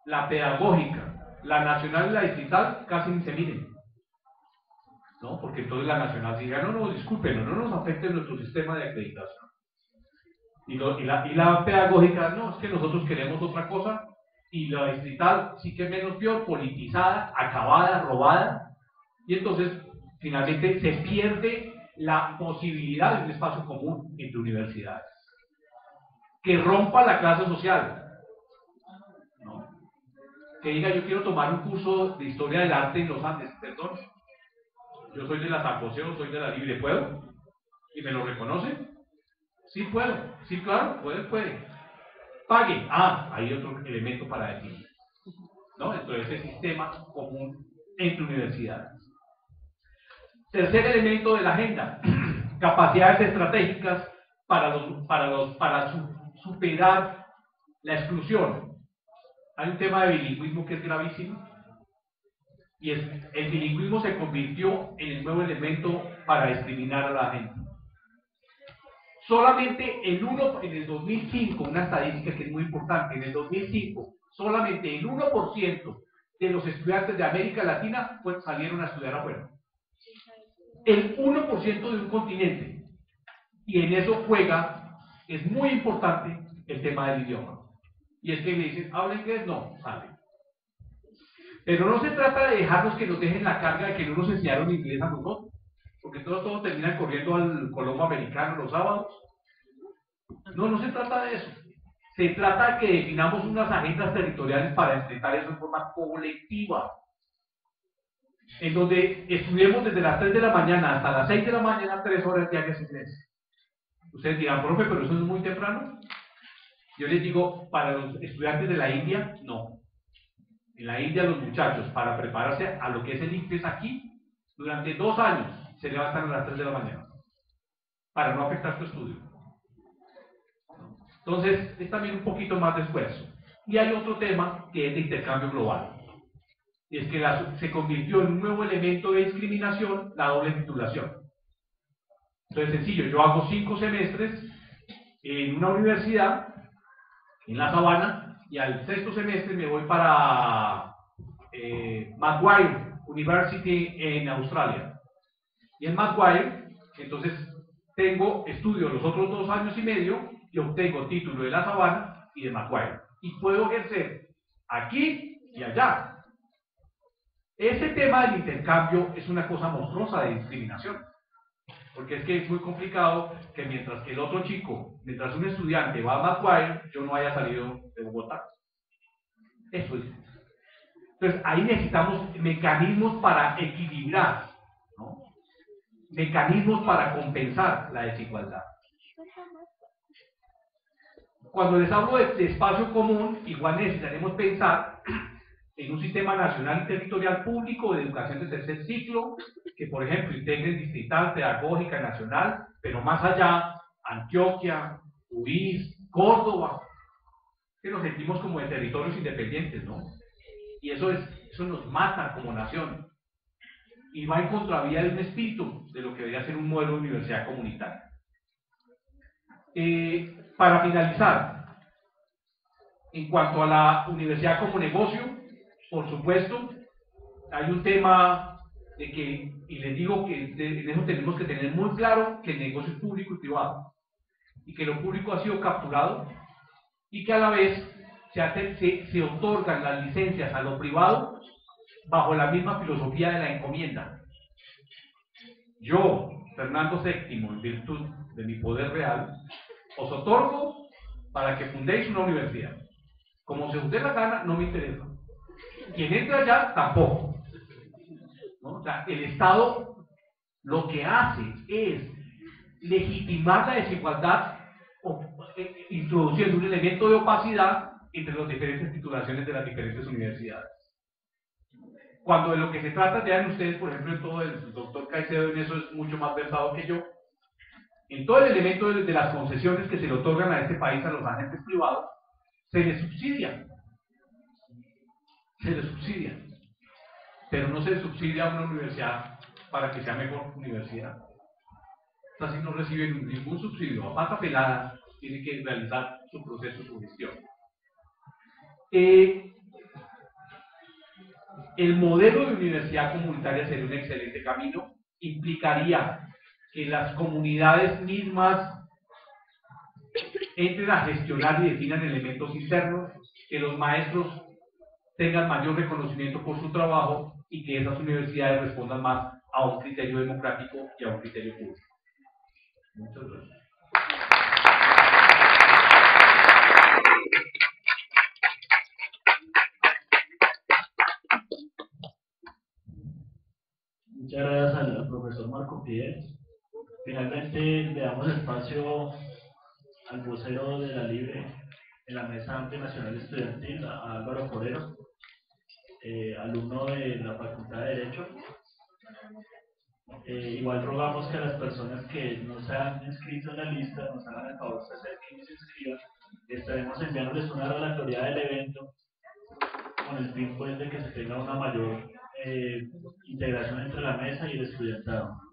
la pedagógica, la nacional y la distrital casi ni se miden, ¿no? Porque entonces la nacional diga, no, disculpen, no nos afecte nuestro sistema de acreditación. Y la pedagógica, no, es que nosotros queremos otra cosa. Y la distrital sí que es menos peor, politizada, acabada, robada. Y entonces, finalmente, se pierde la posibilidad de un espacio común entre universidades. Que rompa la clase social, ¿no? Que diga, yo quiero tomar un curso de historia del arte en los Andes, perdón, yo soy de la San José o soy de la Libre, ¿puedo? ¿Y me lo reconocen? Sí puedo, sí claro, puede. Pague, hay otro elemento para definir, ¿no? Entonces el sistema común entre universidades. Tercer elemento de la agenda, capacidades estratégicas para superar la exclusión. Hay un tema de bilingüismo que es gravísimo, y el bilingüismo se convirtió en el nuevo elemento para discriminar a la gente. Solamente en el 2005, una estadística que es muy importante, en el 2005, solamente el 1% de los estudiantes de América Latina salieron a estudiar afuera. El 1% de un continente. Y en eso es muy importante el tema del idioma. Y es que le dicen, ¿habla inglés? No, sale. Pero no se trata de dejarnos que nos dejen la carga de que no nos enseñaron inglés a nosotros, porque todos terminan corriendo al Colombo americano los sábados. No se trata de eso. Se trata de que definamos unas agendas territoriales para enfrentar eso en forma colectiva, en donde estudiemos desde las 3 de la mañana hasta las 6 de la mañana 3 horas diarias inglés. Ustedes dirán, profe, pero eso es muy temprano. Yo les digo, para los estudiantes de la India, no. En la India los muchachos, para prepararse a lo que es el ICFES aquí, durante 2 años se levantan a las 3 de la mañana, para no afectar su estudio. Entonces, es también un poquito más de esfuerzo. Y hay otro tema que es de intercambio global. Y es que se convirtió en un nuevo elemento de discriminación la doble titulación. Entonces, sencillo, yo hago 5 semestres en una universidad, en la Sabana, y al 6º semestre me voy para Macquarie University en Australia. Y en Macquarie, entonces estudio los otros 2 años y medio y obtengo título de la Sabana y de Macquarie. Y puedo ejercer aquí y allá. Ese tema del intercambio es una cosa monstruosa de discriminación. Porque es que es muy complicado que mientras un estudiante va a Macquarie, yo no haya salido de Bogotá. Eso es. Entonces, ahí necesitamos mecanismos para equilibrar, ¿no? Mecanismos para compensar la desigualdad. Cuando les hablo de espacio común, igual necesitaremos pensar en un sistema nacional y territorial público de educación de tercer ciclo, que por ejemplo integre distrital, pedagógica, nacional, pero más allá, Antioquia, Uís, Córdoba, que nos sentimos como de territorios independientes, ¿no? Y eso nos mata como nación. Y va en contravía de un espíritu de lo que debería ser un modelo de universidad comunitaria. Para finalizar, en cuanto a la universidad como negocio, por supuesto, hay un tema de que, y les digo que en eso tenemos que tener muy claro que el negocio es público y privado, y que lo público ha sido capturado, y que a la vez se otorgan las licencias a lo privado bajo la misma filosofía de la encomienda. Yo, Fernando VII, en virtud de mi poder real, os otorgo para que fundéis una universidad. Como se os dé la gana, no me interesa. Quien entra allá, tampoco. ¿No? O sea, el Estado lo que hace es legitimar la desigualdad, introduciendo un elemento de opacidad entre las diferentes titulaciones de las diferentes universidades. Cuando de lo que se trata, vean ustedes, por ejemplo, en todo el doctor Caicedo en eso es mucho más versado que yo, en todo el elemento de las concesiones que se le otorgan a este país a los agentes privados, se les subsidia. Se les subsidia. Pero no se les subsidia a una universidad para que sea mejor universidad. O sea, si no reciben ningún subsidio, a pata pelada, tiene que realizar su proceso, su gestión. El modelo de universidad comunitaria sería un excelente camino, implicaría que las comunidades mismas entren a gestionar y definan elementos internos, que los maestros tengan mayor reconocimiento por su trabajo y que esas universidades respondan más a un criterio democrático y a un criterio público. Muchas gracias. Muchas gracias al profesor Marco Pidel. Finalmente le damos espacio al vocero de la Libre en la Mesa Amplia Nacional Estudiantil, a Álvaro Forero, alumno de la Facultad de Derecho. Igual rogamos que a las personas que no se han inscrito en la lista nos hagan el favor de hacer que se inscriban. Estaremos enviándoles una relatoría del evento con el fin pues, de que se tenga una mayor integración entre la mesa y el estudiantado.